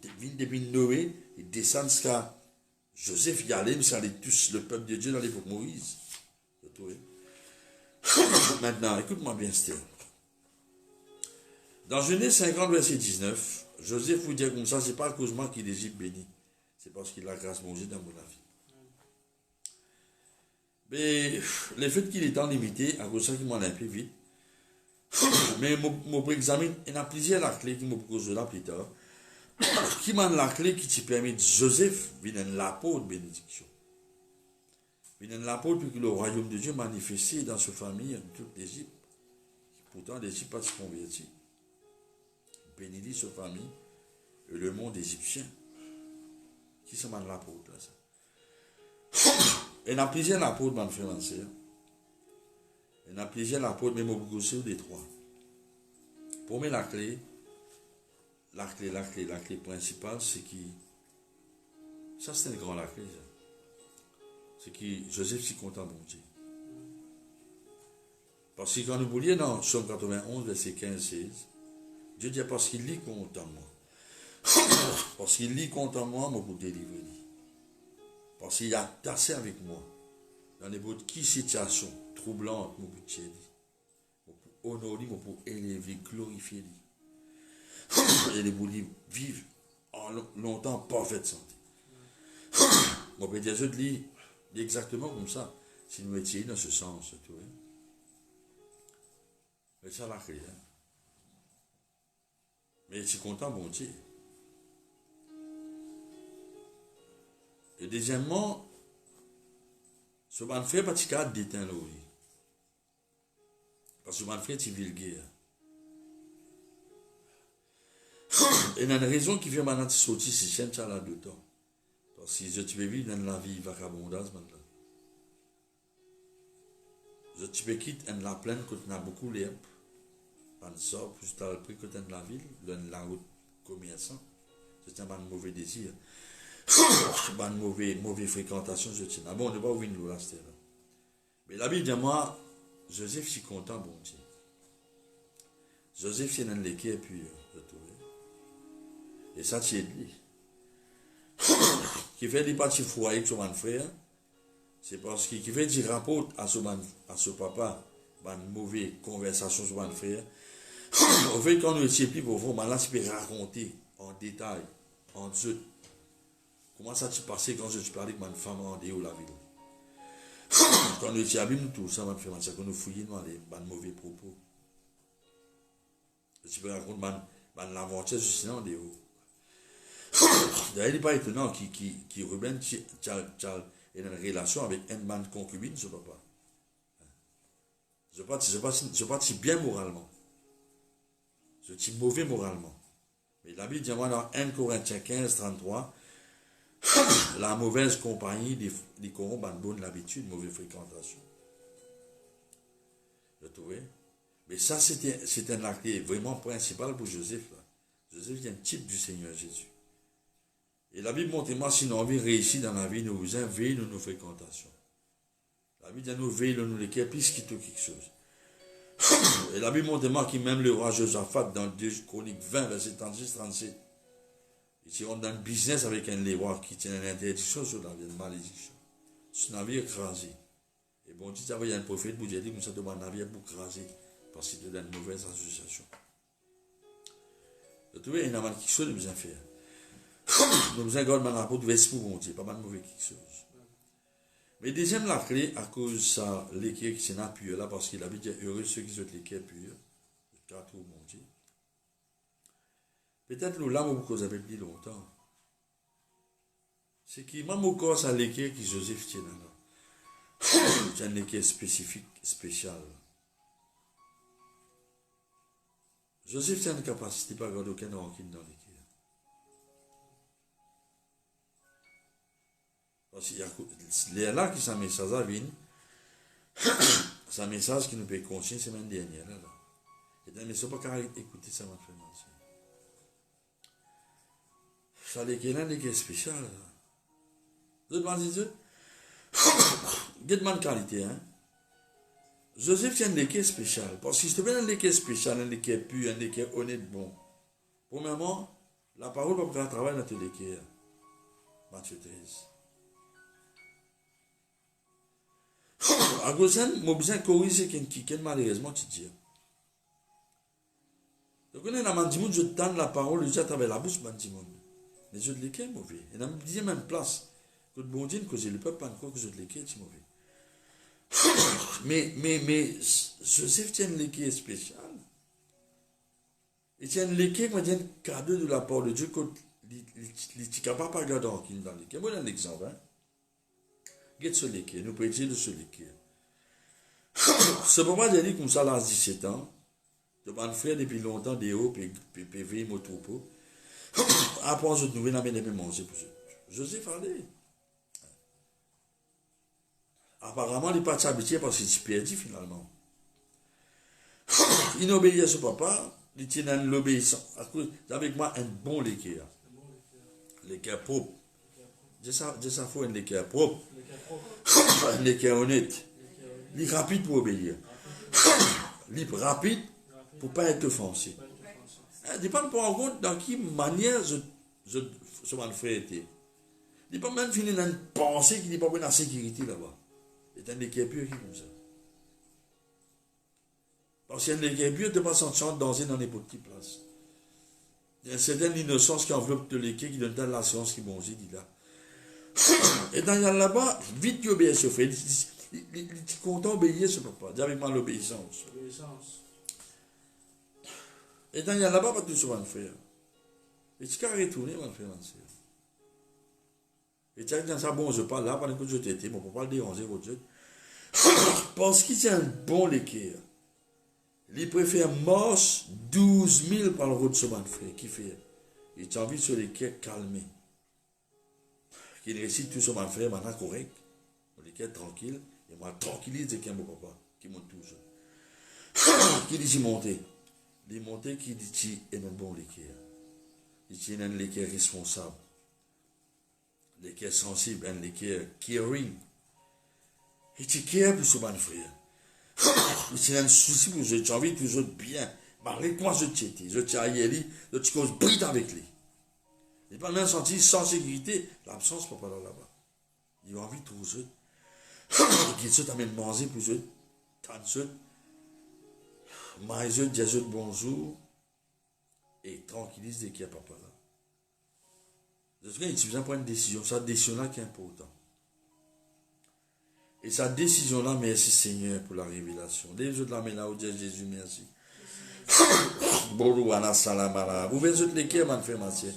depuis Noé, il descend jusqu'à Joseph, il allait, mais allait tous le peuple de Dieu dans l'époque Moïse. Vous trouvez. Maintenant, écoute-moi bien, Steve. Dans Genèse 50, verset 19, Joseph vous dit comme ça, c'est pas à cause de moi qu'il l'Égypte béni. C'est parce qu'il a grâce mangé dans mon avis. Mais le fait qu'il est en limité, à cause de ça qu'il m'en a un peu vite. Mais mon examen, il y a plusieurs la clé qui me pose là plus tard. Qui m'a la clé qui te permet de Joseph venir l'apôtre de bénédiction. Venir l'apôtre pour que le royaume de Dieu manifesté dans sa famille, en toute l'Égypte. Pourtant, l'Égypte pas se convertit. Bénit sa famille et le monde égyptien. Qui se m'a l'apôtre là ça? Il y a plusieurs apôtres, mon frère, il y a plusieurs apôtres, mais je vais vous des trois. Pour moi, la clé principale, c'est que, ça c'est une grande clé, c'est que Joseph s'y content bon Dieu. Parce que quand nous voulions dans Somme 91, verset 15-16, Dieu dit parce qu'il lit content moi. Parce qu'il lit content moi, je vous délivrer. Parce qu'il a tassé avec moi. Dans les bouts de qui situation troublante, je vous dire. Je vous honorer, je vous élever, glorifier. Et les bouts vivent en longtemps parfaite santé. Mon père Dieu lit exactement comme ça. Si nous étions dans ce sens, tu vois. Mais ça l'a créé. Mais je suis content, bon Dieu. Et deuxièmement, ce qu'on fait, parce qu'il y a d'éteindre l'eau. Parce que ce qu'on fait, c'est vulgaire. Et il y a une raison qui fait maintenant sortir ces chaînes là dedans. Parce que tu peux vivre dans la vie vagabondage maintenant. Tu peux quitter la plaine quand tu as beaucoup d'herbe. On sort, plus tu as le prix que tu as dans la ville, la route commerçant. C'est un mauvais désir. Une mauvaise fréquentation, je tiens. Ah bon, on n'est pas ouvert l'eau là, c'était là. Mais la Bible dit moi, Joseph, je suis content, bon Dieu. Joseph, c'est dans l'équerre pur, je trouve. Et ça, c'est lui. Qui fait des petits foyers avec son frère, c'est parce qu'il fait des rapports à ce papa, une mauvaise conversation sur mon frère. Au fait, quand nous étions plus pauvres, là, tu peux raconter en détail, en dessous. Comment ça s'est passé quand je parlais avec ma femme en dehors de la ville? Quand nous étions abîmés, tout ça, ma femme, c'est que nous fouillions dans les mauvais propos. Tu peux raconter l'aventure juste en dehors. D'ailleurs, il n'est pas étonnant qu'il Ruben ait une relation avec une concubine, ce papa. Je ne pas si bien moralement. Je suis mauvais moralement. Mais la Bible dit moi dans 1 Corinthiens 15, 33, la mauvaise compagnie des corrompt une bonne habitude, mauvaise fréquentation. Vous trouvez? Mais ça, c'était un acte vraiment principal pour Joseph. Là. Joseph est un type du Seigneur Jésus. Et la Bible montre moi si nous avons réussi dans la vie, nous vous veillons de nos fréquentations. La Bible dit nous veillons de nos lesquels plus qu'il tout quelque chose. Et la Bible montre moi qui même le roi Josaphat dans 2 Chroniques 20, verset 36-37. Il rentre dans le business avec un roi qui tient une interdiction sur la vie, une malédiction. Ce navire écrasé. Et bon Dieu, il y a un prophète pour dire que ça demande un navire pour écraser. Parce qu'il est dans une mauvaise association. Vous trouvez, il y a quelque chose de besoin de faire. Nous avons besoin de garder l'apôtre vers pour bon Dieu, pas mal mauvais quelque chose. Mais deuxième la clé, à cause de ça, l'équerre qui s'est pur là, parce qu'il a dit heureux ceux qui ont l'équerre pur. Car tout mon Dieu. Peut-être nous l'âme vous avez plus longtemps. C'est qui m'a mon corps à l'équerre qui Joseph tient là. C'est un équerre spécifique, spécial. Joseph tient une capacité pas garder aucun rancune dans l'équerre. Parce qu'il y a là qui s'en message à vin. C'est un message qui nous peut conscience semaine dernière là. Et mais c'est pas qu'à écouter ça m'a fait mentir. Ça l'équerre là l'équerre spécial. Vous demandez Dieu. Get-man qualité hein. Joseph tient un équerre spécial. Parce qu'il se fait un équerre spécial, un équerre pur, un équerre honnête, bon. Premièrement, la parole va faire un travail dans tout l'équerre. Matthieu 13. À cause de ça, je besoin de corriger quelqu'un malheureusement tu dis. Donc on est dans le je donne la parole déjà à travers la bouche de mais je l'équerre mauvais. Et dans la même place, que le bon Dieu que je le peuple pas encore que je l'équerre c'est mauvais. Mais Joseph tient l'équerre spécial. Il tient l'équerre qui tient un cadeau de la part de Dieu il est capable de regarder dans l'équerre. Moi, un exemple. Hein? Regarde ce l'équerre, nous pouvons dire de ce l'équerre. Ce moment, j'ai dit comme ça, à 17 ans, je m'en frère depuis longtemps des hauts, puis veiller mon troupeau. Après, je trouvais la même manger pour eux. Joseph allait. Apparemment, il n'est pas habitué parce qu'il s'est perdu finalement. Il obéit à son papa, il tient dans l'obéissance. Avec moi, un bon l'équerre. L'équerre propre. Je sais faut un l'équerre propre. Un l'équerre honnête. Il est rapide pour obéir. Il est rapide pour ne pas être offensé. Il ne pas en compte dans quelle manière je mon frère était. Il ne pas même finir dans une pensée qui n'est pas bonne en sécurité là-bas. C'est un équerre pur qui est comme ça. Parce qu'un équerre pur, tu ne pas sentir danser dans n'importe quelle place. Il y a une certaine innocence qui enveloppe de l'équerre qui donne dans l'assurance qui bon dit là. Et dans là-bas, vite tu obéis ce frère. Il est content d'obéir ce papa. Dis avec moi l'obéissance. Et dans là-bas, pas tout ce qu'on va faire. Et tu as retourné, on va faire un sœur. Et tu as dit dans ça, bon, je parle là, pendant que je t'étais, mais on ne peut pas le déranger, votre Dieu. Parce qu'il tient un bon l'équerre. Il préfère marche 12 000 par le route de ce frère. Qui fait? Il t'a envie sur l'équerre calmé. Qu'il récite tout ce frère, maintenant correct. L'équerre tranquille. Et moi, tranquillise de mon papa, qui monte toujours. Qui dit monter? Il monter qui dit est un bon l'équerre. Il tient un l'équerre responsable. L'équerre sensible, un l'équerre caring. Il tient care pour ce frère. Il tient un souci pour je t'ai envie toujours bien. Malgré moi, je t'ai je t'ai aillé, je t'ai cause bride avec lui. Il pas même senti sans sécurité, l'absence pour pas là-bas. Il a envie de toujours. Il se t'amène manger pour eux, tant eux, manger, dire bonjour, et tranquillise dès qu'il n'y a papa là. Je sais qu'il est suffisant pour une décision, cette décision-là qui est importante. Et cette décision-là, merci Seigneur pour la révélation. Les autres la mènent là où dire Jésus, merci. Vous venez de l'équerre, man, frère, monsieur.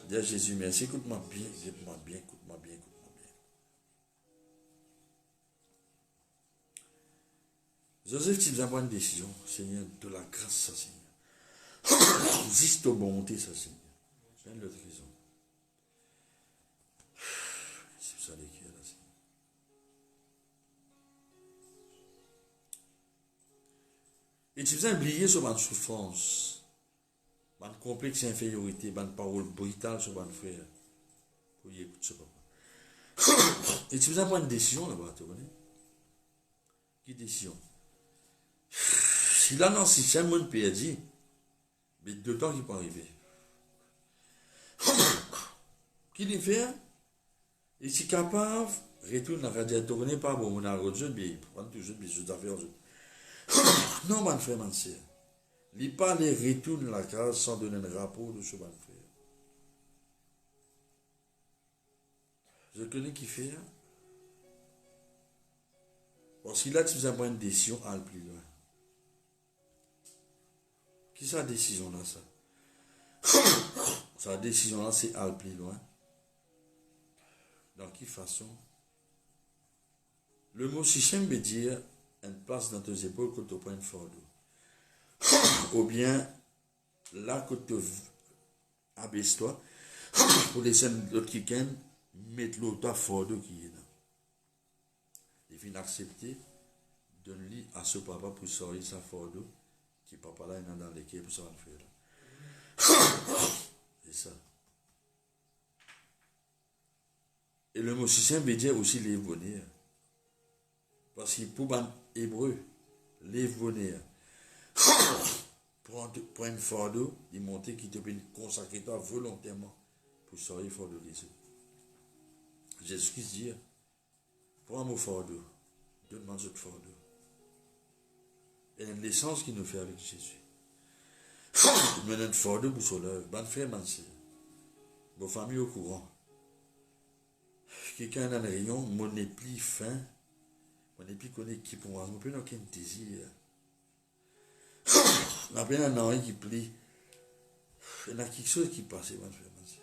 Dire Jésus, merci, écoute-moi bien, écoute-moi bien, écoute-moi bien, écoute-moi bien. Joseph, tu dois prendre une décision, Seigneur, de la grâce, ça, Seigneur. Juste de bonté, ça, Seigneur. C'est une autre raison. C'est ça l'équerre, là, Seigneur. Et tu faisais oublier sur ma souffrance, ma complexe infériorité, ma parole brutale sur mon frère. Pour y écouter ce papa. Et tu faisais prendre une décision là-bas, tu connais? Quelle décision? Si là, non, si c'est un monde perdu, mais 2 temps qui peut arriver. Qui les fait? Et si capable, retourne la radiateur, n'est pas bon, on a rejoint, mais il prend toujours des choses à faire. Non, mon frère, mon sœur. Il pas les retourne la case sans donner un rapport de ce mon frère. Je connais qui fait. Parce qu'il a tu as une décision à aller plus loin. Qui sa décision là, ça? Sa décision là, c'est aller plus loin. Dans quelle façon? Le mot système veut dire une place dans tes épaules que tu prends une fardeau. Ou bien, là que tu abaisse-toi, pour laisser l'autre qui gagne, mettre l'autre fardeau qui est là. Il vient accepter, donne-lui à ce papa pour sortir sa fardeau, qui papa là, il est dans l'équipe pour ça le faire. C'est ça. Et le mot système veut dire aussi les venir. Parce que pour un hébreu, les venir, pour un fardeau, il montre qu'il te peut consacrer toi volontairement pour sortir fardeau des autres. Jésus-Christ dit, prends mon fardeau, donne-moi ce fardeau. Et l'essence qu'il nous fait avec Jésus. Mais notre fardeau pour son œuvre, bonne frère, bonne sœur, vos familles au courant. Quelqu'un dans le rayon, mon épli fin, mon épli connaît qui pour moi, mon père n'a qu'un désir. On a bien un an qui plie. Il y a quelque chose qui passe, bonne frère, bonne sœur.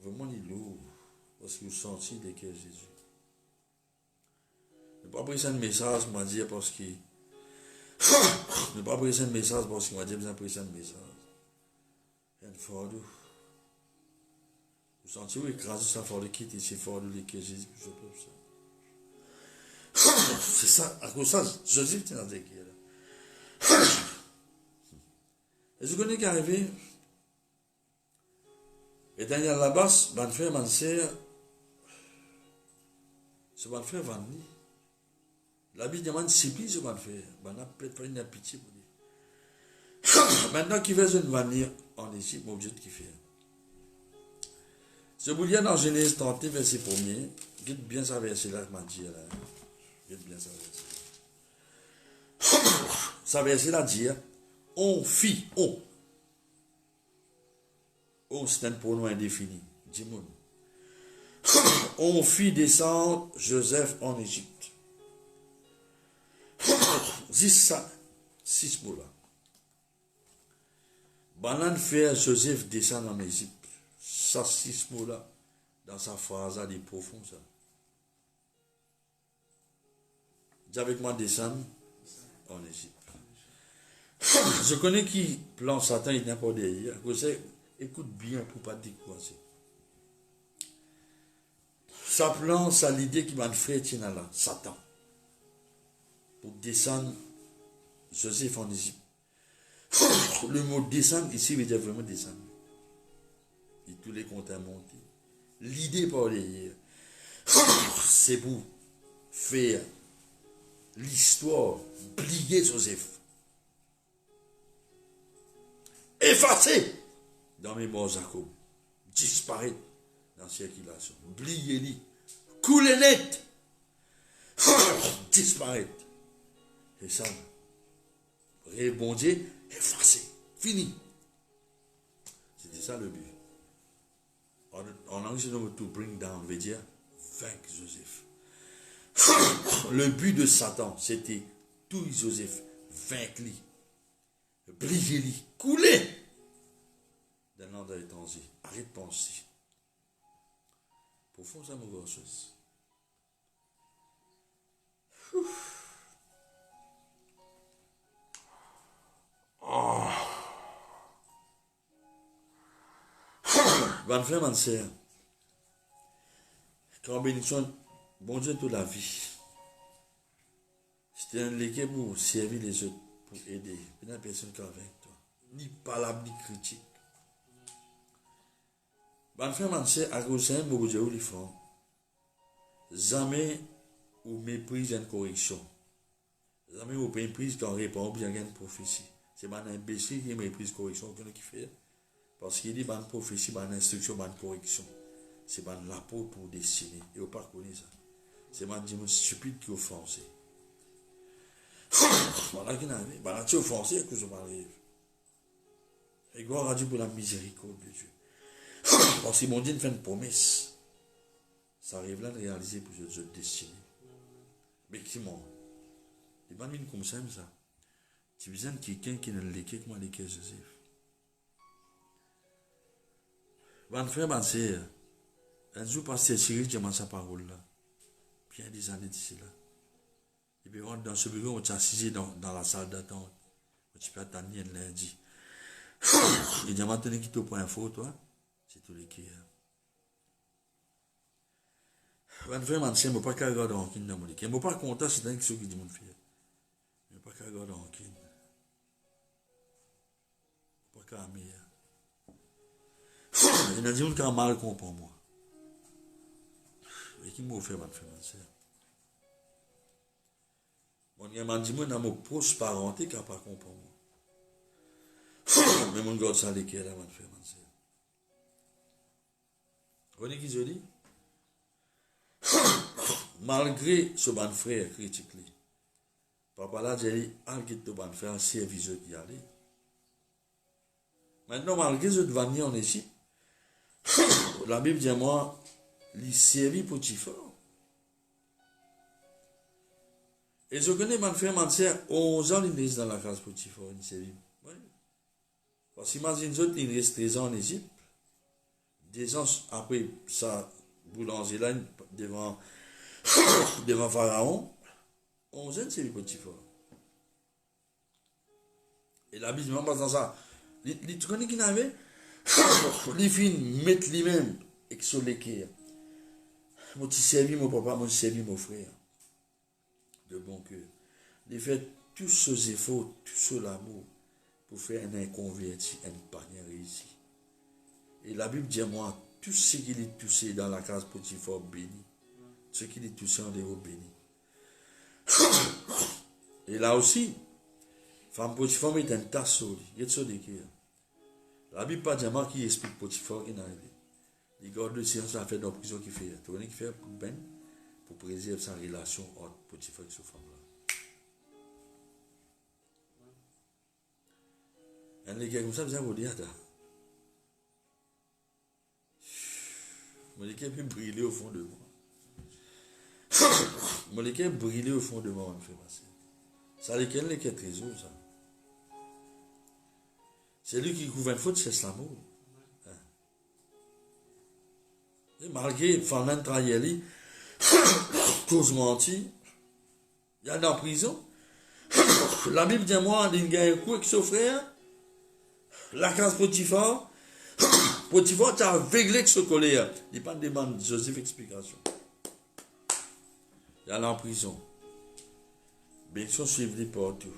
Vraiment, il est lourd, parce que vous sentez des cœurs Jésus. Ne pas presser un message, m'a dit, parce que. Ne pas presser un message, parce qu'il m'a dit, besoin de presser un message. Il y a une fardeau. Vous sentez où écraser sa fardeau, quitter ses fardeaux, les cœurs Jésus, je peux ça. C'est ça, à cause de ça, Jésus était dans des guerres. Et je connais qu'arrivé. Et Daniel là-bas, mon frère, mon sœur, ce mon frère va venir. La Bible demande si pis ce mon frère. On a peut-être pas une pitié pour lui. Maintenant qu'il veut venir en Égypte, mon Dieu, qui fait. Ce bouillon dans Genèse 30, verset 1er, guide bien sa verset là, m'a dit là. Guide bien sa verset. Sa verset là dit, on fit, on. On, c'est un pronom indéfini. Dis-moi. On fit descendre Joseph en Égypte. Ça, 6 mots là. Banan fait Joseph descendre en Égypte. Ça, 6 mots là. Dans sa phrase, elle est profonde ça. Dis avec moi descendre en Égypte. Je connais qui plan Satan, il n'est pas derrière. Écoute bien pour ne pas te décourager. Sa plan, ça l'idée qui m'a fait tient là, Satan. Pour descendre Joseph en Égypte. Le mot descendre ici veut dire vraiment descendre. Et tous les comptes à monter. L'idée par derrière, c'est pour faire l'histoire, plier Joseph. Effacer dans mes morts Jacob. Disparaître dans la circulation. Oubliez-les. Couler net. Disparaître. Et ça, rebondir, effacer. Fini. C'était ça le but. En anglais, to bring down veut dire vaincre Joseph. Le but de Satan, c'était tout Joseph, vaincre-lui, plier-lui, couler d'un land à l'étranger. Arrête de penser. Pour faire ça, mauvaise chose. Oh. Bonne frère, bonne sœur. Quand bénédiction, bon Dieu, toute la vie. C'était un légué pour servir les autres, pour aider. Il n'y a personne qui est avec toi. Ni parole, ni critique. Bonne frère, bonne sœur, à cause de ça, vous dites où les font. Jamais ou méprise une correction. Jamais ou méprise quand on répond ou bien une prophétie. C'est un imbécile qui méprise correction qui fait. Parce qu'il dit une prophétie, une instruction, une correction. C'est un l'apôtre pour dessiner. Et vous ne connaissez pas ça. C'est un dimanche stupide qui est offensé. Voilà qui n'arrive. Voilà qui est offensé que je m'arrive. Et gloire à Dieu pour la miséricorde de Dieu. Parce que mon Dieu fait une promesse. Ça arrive là de réaliser pour je dessiner. Mais qui m'ont. Il m'a mis comme ça. Tu besoin de quelqu'un qui ne l'écrit comment l'écrit Joseph. Van frère, van sœur, un jour, pasteur Cyril, j'ai sa parole là. Bien des années d'ici là. Et puis, dans ce bureau, on s'assisait dans la salle d'attente. Tu peux attendre lundi. Il dit, maintenant, qui te point info, toi, c'est tout l'écrit. Van frère, van sœur, je ne peux pas regarder en kin dans mon écrit. Je ne peux pas content, c'est un qui dit mon fils. Je ne peux pas regarder en kin. Je ne peux pas regarder. Il a dit qu'on a mal comprend moi. Et qui m'a fait ma frère? Mon gars m'a dit, moi, dans mon proche parenté, qui n'a pas compris moi. Mais mon gars, ça l'écrit là, ma frère. Vous voyez qui je dis? Malgré ce bon frère critique, papa là, j'ai dit, al quitte ton bon frère, service qui allait. Maintenant, malgré ce devant en Égypte, la Bible dit à moi, il servit Potiphar. Et je connais mon frère, mon soeur, 11 ans, il reste dans la case Potiphar, il servit. Oui. Parce qu'imagine, il reste 13 ans en Égypte. 2 ans après sa boulanger-là, devant Pharaon, 11 ans, il servit Potiphar. Et la Bible, même pas dans ça. Tu connais qui n'avait? Les filles mettent lui-même et qui sont l'équerre. Moi, tu servis mon papa, moi, tu servis mon frère. De bon cœur. Il fait tous ces efforts, tout ce l'amour pour faire un inconverti, un panier réussi. Et la Bible dit à moi, tout ce qu'il est touché dans la case Potiphar béni. Ce qu'il est touché en dehors béni. Et là aussi, femme Potiphar met un tas sur lui. Il y a sur l'équerre. La Bible pas diamant qui explique Potiphar qui n'a arrivé. Les gardes de silence a fait dans la prison qui fait. Tu vois qui fait pour ben pour préserver sa relation entre Potiphar et cette femme-là. Un les gars comme ça, vous avez dit, attends. Mon équipe peut briller au fond de moi. Mon équipe briller au fond de moi, on me fait passer. Ça, lesquels les trésors, ça. C'est lui qui couvre une faute, c'est l'amour. Et malgré Fernand Trayeli, cause menti, il y a dans la prison. La Bible dit moi, il y a un coup avec son frère, la case Potiphar. Potiphar, tu as aveuglé avec ce colère. Il n'y a pas de demande, Joseph explication. Il y a dans la prison. Bien sûr, suivez partout.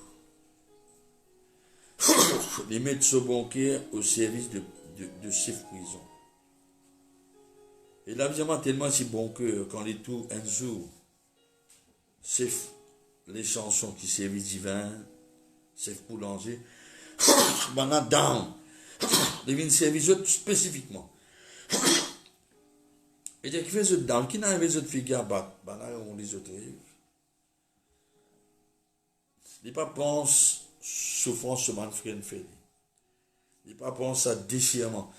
Les mettre ce banquier au service de chef prison. Et là, évidemment, tellement si bon que quand les tout un jour, chef les chansons qui servent divin, chef boulanger, maintenant, down, ils viennent servir spécifiquement. Et dès qu'il fait ce down, qui n'a pas les autres figures à battre, là, on les autres rives. Il pas pense souffrance sur mon frère fait. Il pas pense à déchirement.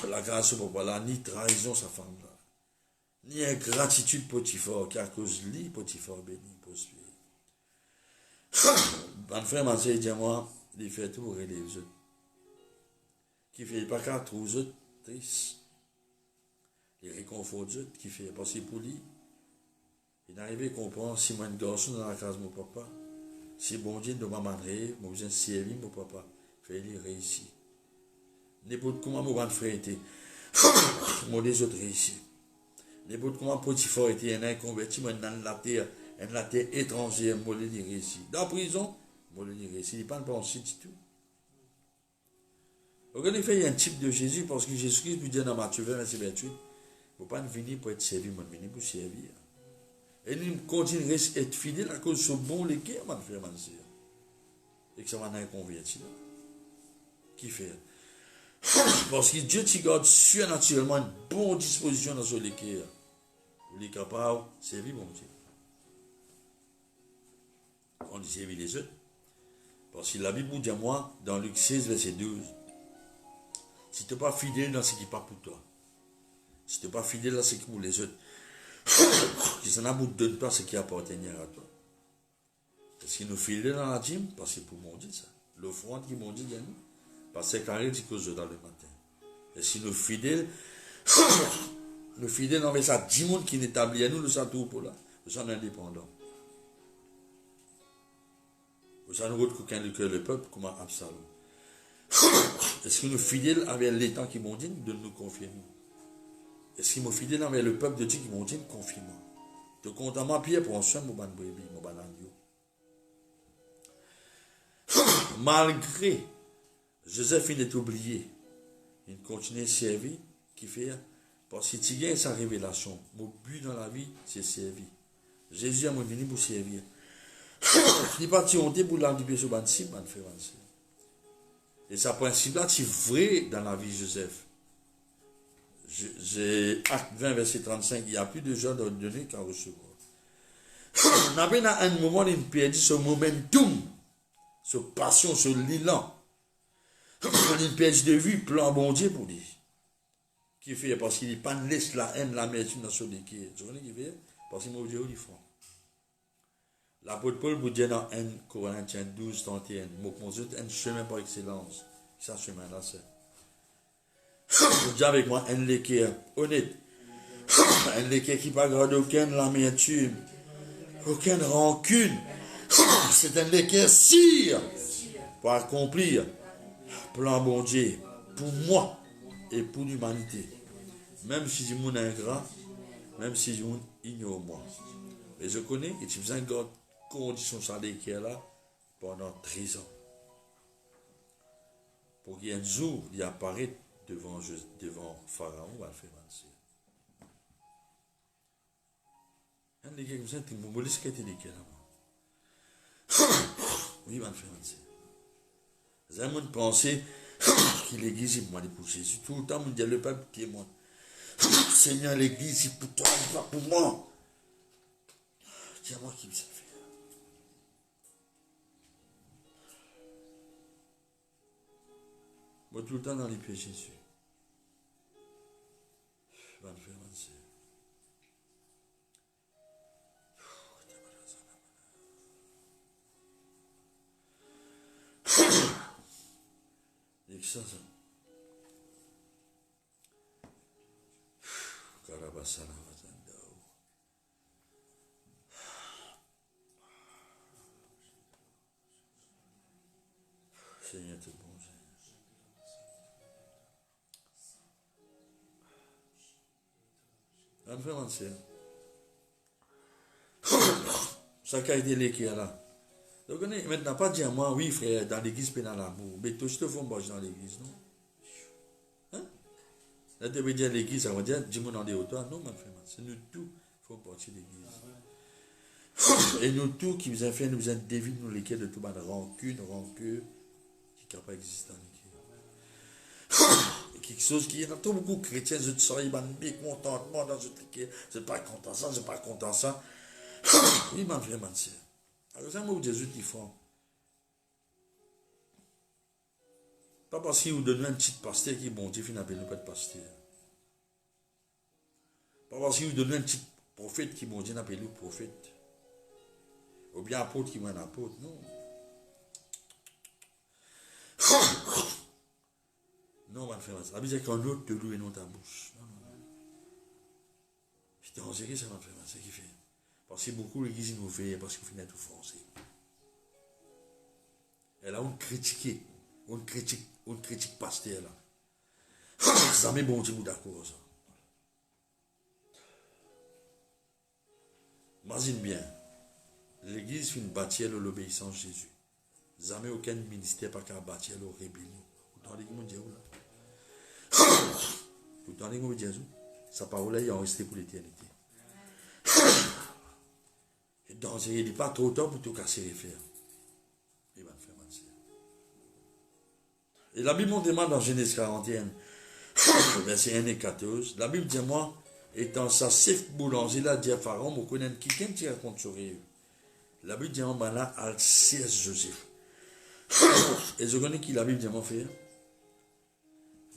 La grâce au papa là, ni trahison sa femme là. Ni ingratitude Potiphar, qui à cause de lui, Potiphar béni, poursuit. Mon frère m'a dit, moi, il fait tout pour aider les autres. Qui fait pas qu'à trouver les autres tristes. Il réconforte les autres, qui fait passer pour lui. Il n'arrive à comprendre si moi un garçon dans la case de mon papa. Si bon Dieu de maman rêve, moi besoin de servir mon papa, fait-il réussir. N'importe comment mon grand frère était, moi les autres réussir. N'importe comment Potiphar était un inconverti, moi dans la terre étrangère, moi les réussir. Dans la prison, moi les réussir. Il ne parle pas en site du tout. Regardez, il y a un type de Jésus, parce que Jésus-Christ lui dit dans Matthieu 20, verset 28, il ne faut pas venir pour être servi, mais venir pour servir. Et nous continuons à être fidèles à cause de ce bon légué, mon frère, mon soeur. Et que ça va nous convertir. Qui fait? Parce que Dieu te garde surnaturellement une bonne disposition dans ce légué. Pour être capable de servir mon Dieu. On dit servir les autres. Parce que la Bible dit à moi, dans Luc 16, verset 12, si tu n'es pas fidèle dans ce qui n'est pas pour toi, si tu n'es pas fidèle dans ce qui est pour les autres, qui s'en a bout de toi ce qui appartient à toi. Est-ce qu'il nous fidèle dans la dîme? Parce que pour mon Dieu, ça. L'offrande qui m'ont dit, nous. Parce que carré dit que je dans le matin. Est-ce qu'il nous fidèle? Nous fidèles dans ça 10 monde qui n'établit à nous, nous sommes tout pour là. Nous sommes indépendants. Nous sommes autre que le peuple, comme Absalom. Est-ce que nous fidèles avec l'État qui m'ont dit de nous confier nous? Est-ce qu'ils nous fidèles avec le peuple de Dieu qui m'ont dit confie-moi? De compte à ma pierre pour un soin, mon bébé, mon bananio. Malgré Joseph, il est oublié. Il continue à servir, qui fait, parce que tu gagnes sa révélation. Mon but dans la vie, c'est servir. Jésus a venu pour servir. Il est parti honter pour l'enlever sur le principe, et ce principe-là, c'est vrai dans la vie de Joseph. J'ai Acte 20, verset 35, il n'y a plus de gens donner qu'à recevoir. On avait à un moment, il perdit ce momentum, ce passion, ce lilan. Il perd de vue, plan bon Dieu pour lui. Qui fait parce qu'il n'est pas laisse la haine, l'amertume dans son équipe. Tu vois qui fait? Parce qu'il m'a dit, il faut. L'apôtre Paul vous dit dans 1 Corinthiens 12, 31, mon Dieu, un chemin par excellence. Ce chemin-là, c'est. Vous dites avec moi, un léquer honnête. Un léquer qui ne garde aucune amertume, aucune rancune. C'est un léquer sire pour accomplir plan bon Dieu pour moi et pour l'humanité. Même si je suis ingrat, même si je ignore moi. Et je connais, et tu faisais une condition salée qui est là pendant 13 ans. Pour qu'il y ait un jour, il apparaît devant Pharaon, on va le faire ainsi. Un des gars comme ça, tu me dis ce que tu dis là. Oui, il va le faire ainsi. J'ai un monde pensé que l'église est moi pour Jésus. Tout le temps, on me dit le peuple qui est moi. Seigneur, l'église, c'est pour toi, c'est pas pour moi. C'est à moi qui me sais faire. Moi, tout le temps dans les pieds de Jésus. Je vais le faire avancer. Et que ça. Karabasana Vazandao. Seigneur, tu es bon, Seigneur. On fait avancer. Ça a été l'équipe là. Donc, maintenant, pas dire à moi, oui, frère, dans l'église, c'est dans l'amour. Mais tout ce que font dans l'église, non? Hein? Là, tu veux dire l'église, ça veut dire, dis-moi dans les hauteurs. Non, ma frère, c'est nous tous qui font partie de l'église. Et nous tous qui vous avons fait, nous vous avons dévié, nous, lesquels de tout le monde, rancune, rancœur, qui n'est pas existant dans l'église. Quelque chose qui est dans tout beaucoup de chrétiens, je te sens, ils vont bien contentement dans ce truc, je ne pas content ça, je ne pas content ça. Oui, ma frère, ma sœur. Alors, c'est un mot de Jésus qui font. Pas parce qu'il vous donne un petit pasteur qui est bon Dieu, il n'appelle pas de pasteur. Pas parce qu'il vous donne un petit prophète qui est bon Dieu, n'appelle pas prophète. Ou bien apôtre qui est un apôtre, non. Non, ma frère, ça veut dire qu'un autre te loue et non ta bouche. Non, non, non. C'est dangereux, ça, ma frère, c'est ce qu'il fait. Parce que beaucoup l'église nous fait parce qu'il finit tout français. Elle a une critique pasteur là. Ça met bon Dieu d'accord ça. Imagine bien, l'église fait une bâtir l'obéissance de Jésus. Jamais aucun ministère pas qu'à bâtir la rébellion. Vous entendez comment dire là? Vous entendez comment dire ça? Sa parole est enregistrée pour l'éternité. Donc, il n'est pas trop tard pour tout casser les fers. Il va le faire mentir. Et la Bible nous demande dans Genèse 41, verset 1 et 14, la Bible dit moi, étant sa chef boulanger, là, dit à Pharaon, vous connaissez quelqu'un qui raconte sur eux. La Bible dit moi, là, Alciès Joseph. Et je connais qui la Bible dit moi, frère.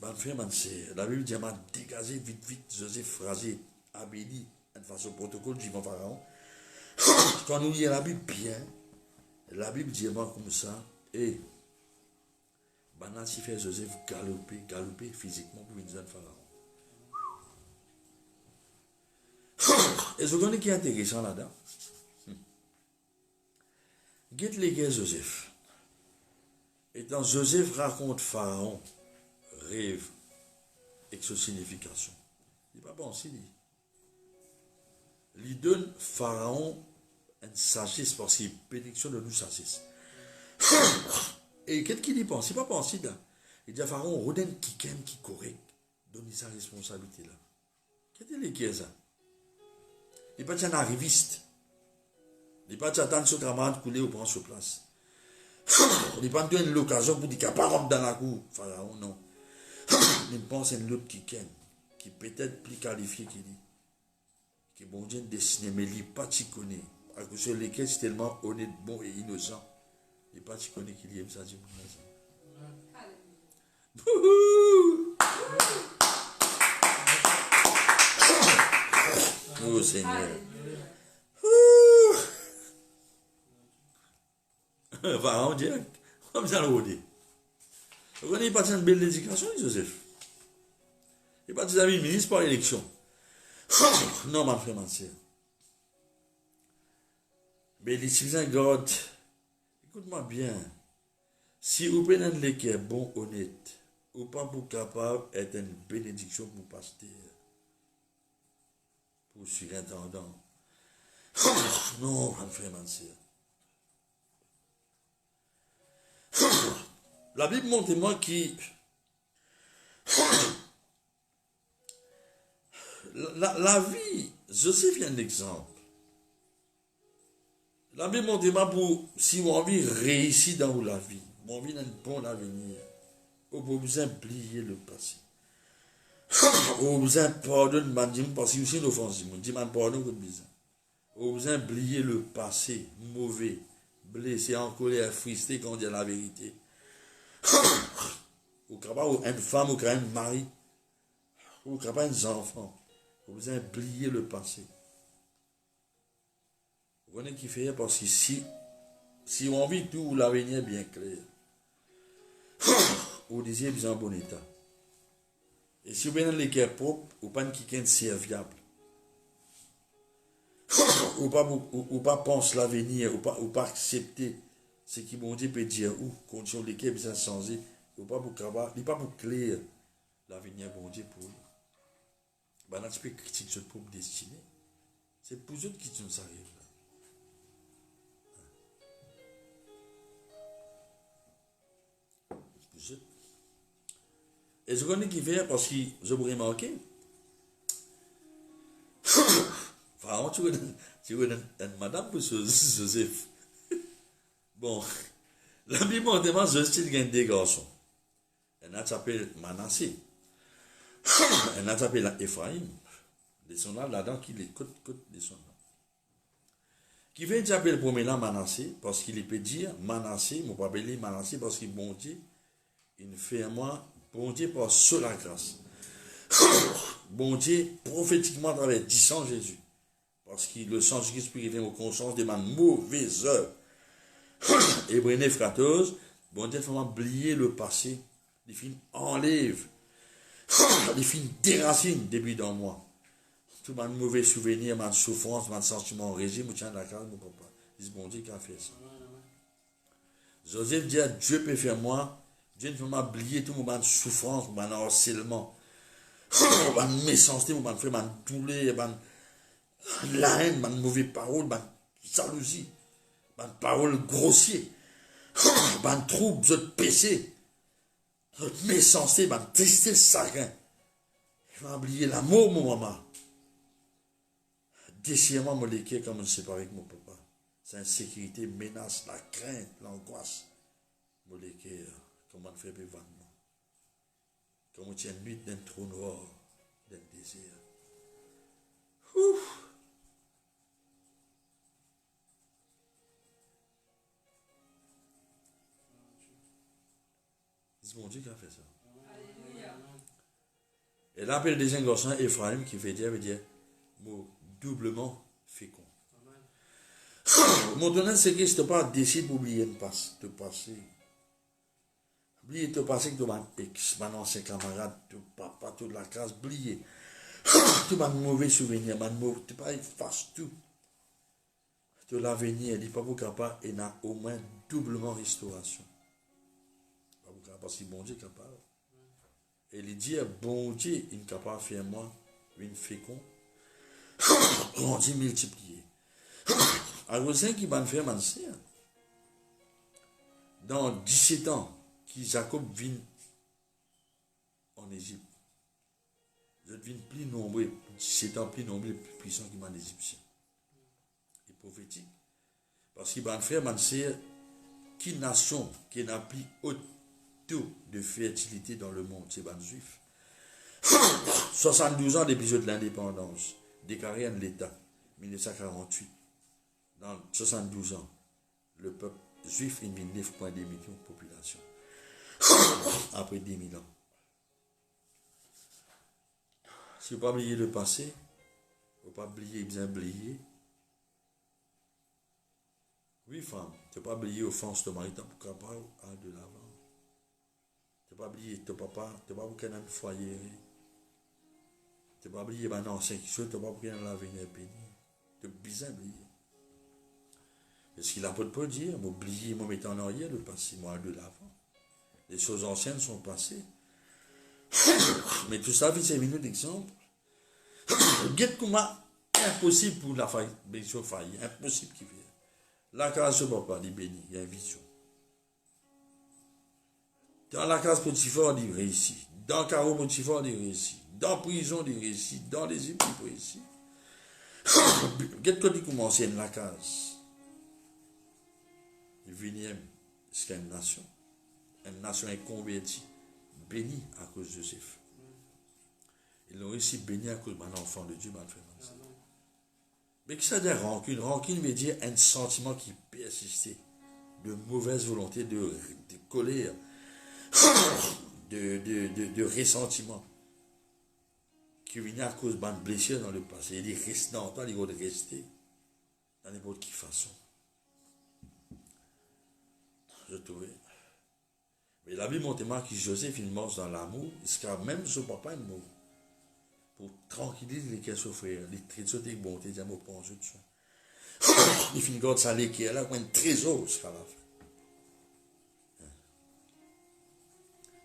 La Bible dit moi, dégagez vite, Joseph, rasé, abéli, de façon protocole, dit mon Pharaon. Quand nous lisons la Bible bien, La Bible dit moi comme ça, et Bana si fait Joseph galoper physiquement pour une jeune pharaon. Et vous connaissez qui est intéressant là-dedans? Guette les gars Joseph. Et dans Joseph raconte Pharaon, rêve, et sa signification. Il n'est pas bon si il donne Pharaon une sagesse parce qu'il bénédiction de nous sagesse. Et qu'est-ce qu'il y pense? Il n'est pas pensé là. Il dit à Pharaon, redonne qui aime, qui correct, donne sa responsabilité là. Qu'est-ce qu'il y a ça? Il n'est pas un arriviste. Il n'est pas attendre ce camarade couler ou prendre sur place. Il n'est pas donner l'occasion pour dire qu'il n'y a pas rentre dans la cour. Pharaon, non. Il pense à l'autre qui peut-être plus qualifié qu'il dit. Qui est bon Dieu dessiné, mais il n'est pas qui connaît. À cause de lesquels c'est tellement honnête, bon et innocent. Il n'est pas qui connaît qu'il aime ça. Oh Seigneur. Pharaon direct. Comme ça, le dit. Vous connaissez pas une belle éducation, Joseph. Il n'est pas des amis ministres par élection. Non, ma frère, ma soeur. Mais les citoyens God, écoute-moi bien. Si vous prenez un cœur bon, honnête, ou pas pour capable d'être une bénédiction pour pasteur, pour surintendant. Non, ma frère, ma soeur. La Bible montre moi qui la vie, Joseph est un exemple. La Bible montre moi pour si vous avez envie de réussir dans la vie, vous avez envie d'un bon avenir, vous avez besoin d'oublier le passé. Vous avez besoin de pardonner, parce que c'est une offense, vous dites pardon votre besoin. Vous avez besoin d'oublier le passé mauvais, blessé, en colère, frustré quand on dit la vérité. Ou capable une femme, ou un mari, ou capable des enfants. Vous avez oublié le passé. Vous voyez qui fait parce que si on vit tout l'avenir bien clair, vous disiez bien en bon état. Et si vous avez les cœurs propres, vous pas qui est serviable. Ou pas penser l'avenir, ou pas accepter ce qui bon Dieu peut dire ou conditions lesquelles bien changer, ou pas pour travailler, il pas pour clair l'avenir bon Dieu pour lui. Ben là tu peux critiquer votre propre destinée. C'est pour eux qui nous arrive là. Pour eux. Et je connais qui fait parce que je vous remarqué. Pharaon, tu connais une madame pour Joseph. Bon, la Bible montre moi Joseph gagne des garçons. Elle s'appelle Manassé. Elle s'appelle Ephraim. Descendant là-dedans qui les côte descendant. Qui vient s'appeler le premier là Manassé parce qu'il peut dire Manassé, mon pas appeler Manassé parce qu'il bon Dieu, il fait moi bon Dieu par seule la grâce. Bon Dieu prophétiquement à travers 10 ans Jésus. Parce que le sang de Christ vient aux consciences de ma mauvaise œuvre. Hébreux 9, 14, bon Dieu fait oublier le passé. Les films enlèvent. Les films déracine début dans moi. Tout mon mauvais souvenir, ma souffrance, mon sentiment en régime, je tiens la carte de mon papa. Dis bon Dieu qui a fait ça. Joseph dit, Dieu peut faire moi. Dieu ne fait m'oublier tout mon souffrance, mon harcèlement. Mon méchanceté, mon frère, mon douleur, la haine, ma mauvaise parole, ma jalousie, ma parole grossière, ma trouble, je péché, je méchanceté, ma tristesse, chagrin. Je vais oublier l'amour, mon maman. Déchirement, mon léquer, comme je me sépare avec mon papa. C'est l'insécurité, menace, la crainte, l'angoisse. Mon léquer, comment on fait vivre. Comment on tient une nuit d'un trou noir, d'un désir. Ouf! C'est mon Dieu qui a fait ça. Alléluia. Et là, appelle des garçons Ephraim qui veut dire, mot doublement fécond. Mon tonnerre, c'est que si tu pas décide d'oublier te passer. Oublier te passer que tu vas ex, mon ancien camarade, tu papa, toute la classe, oublier. Tu vas mauvais souvenir, tu pas effacer tout. De l'avenir, il n'est pas pour capable, et n'a au moins doublement restauration. Pas pour capable, parce que bon Dieu est capable. Et il dit, bon Dieu, il est capable de faire moi, une fécond, grandi, multiplié. À cause qui va faire mentir. Dans 17 ans, qui Jacob vient en Égypte. Je deviens plus nombreux, 17 ans plus nombreux, plus puissant que les Égyptiens. Et prophétique. Parce qu'il va faire mentir qui nation qui n'a plus haut taux de fertilité dans le monde, c'est les Juifs. 72 ans d'épisode de l'indépendance, déclaré en l'État, 1948. Dans 72 ans, le peuple juif est 9,2 millions de population. Après 10 000 ans. Si vous ne pouvez pas oublier le passé, il ne faut pas oublier bien oublier. Oui, femme, tu ne peux pas oublier l'offense de mari, tu n'as pas capable de l'avant. Tu ne peux pas oublier ton papa, tu ne peux pas oublier un foyer. Tu ne peux pas oublier un ancien qui soit, tu ne peux pas oublier l'avenir béni. Tu peux bien oublier. Et ce qu'il a pas de dire, m'oublier, me mettre en arrière, le passé, moi de l'avant. Les choses anciennes sont passées. Mais tout ça, c'est une minute d'exemple. Guette comment impossible pour la faille, impossible qu'il vienne. La case de papa, il est béni, il y a une vision. Dans la case Potiphar, il réussit. Dans le carreau Potiphar, il réussit. Dans la prison, il réussit. Dans les îles, il réussit. Guette quand il commence, il y a la case. Le 20e, c'est une nation. Une nation est convertie, bénie à cause de Joseph. Ils l'ont réussi béni à cause d'un enfant de Dieu, mais que ça des rancune. Rancune veut dire un sentiment qui persistait, de mauvaise volonté, de colère, de ressentiment, qui venait à cause d'une blessure dans le passé. Il reste dans le temps, il va rester dans n'importe quelle façon. Je trouvais. Mais la Bible montre que Joseph, il mange dans l'amour, et même son papa, il mort. Pour tranquilliser les cœurs frères, les trésors de bonté, il m'a plongé dessus. Il finit de ça, l'équerre là, comme un trésor jusqu'à la fin.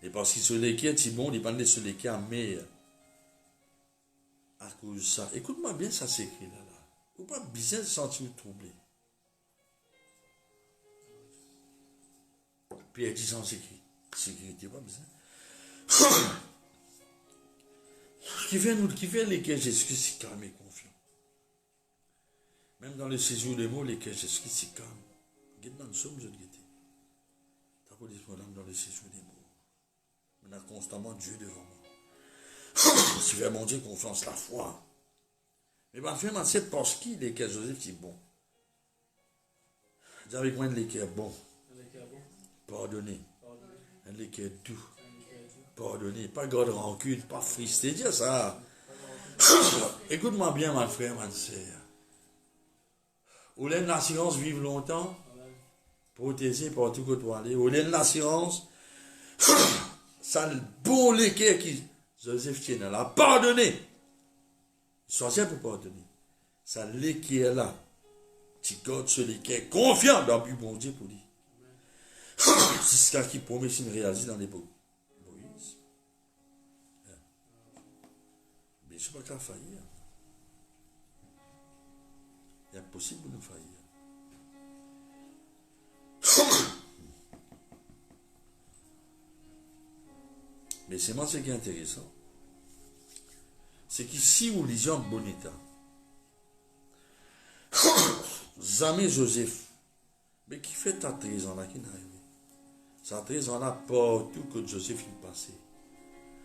Et parce que sur l'équerre, c'est bon, il parle sur l'équerre, mais à cause de ça, écoute-moi bien, ça s'écrit là. Vous pas bien se sentir troublé. Pierre 10 ans s'écrit. Sécurité, pas besoin. Qui fait lesquels Jésus-Christ c'est calme et confiant. Même dans le séjour des mots, lesquels Jésus-Christ c'est calme. Guide dans le somme, je le guette. T'as pas des problèmes dans le séjour des mots. On a constamment Dieu devant moi. Si fait mon Dieu confiance, la foi. Mais ben, finalement, c'est parce qu'il lesquels Joseph c'est bon. Dis avec moi lesquels bon. Pardonner. Un lesquels doux. Pardonner, pas grande rancune, pas frustré, dis ça. Écoute-moi bien, ma frère, ma soeur. Ou l'aide l'assurance vive longtemps, protégé partout que tu aller. Ou l'aide l'assurance, ça le bon l'équerre qui, Joseph tient là, pardonner. Sois pour pardonner. Ça l'équerre là, tu gardes ce l'équerre, confiant dans le bon Dieu pour lui. C'est ce qui promet une réalité dans les beaux. Mais je ne sais pas qu'à faillir. Il est impossible de nous faillir. Mais c'est moi ce qui est intéressant. C'est qu'ici, vous lisez en bon état. Jamais Joseph, mais qui fait ta 13 ans là qui n'arrive. Ça 13 ans là, partout que Joseph est passé.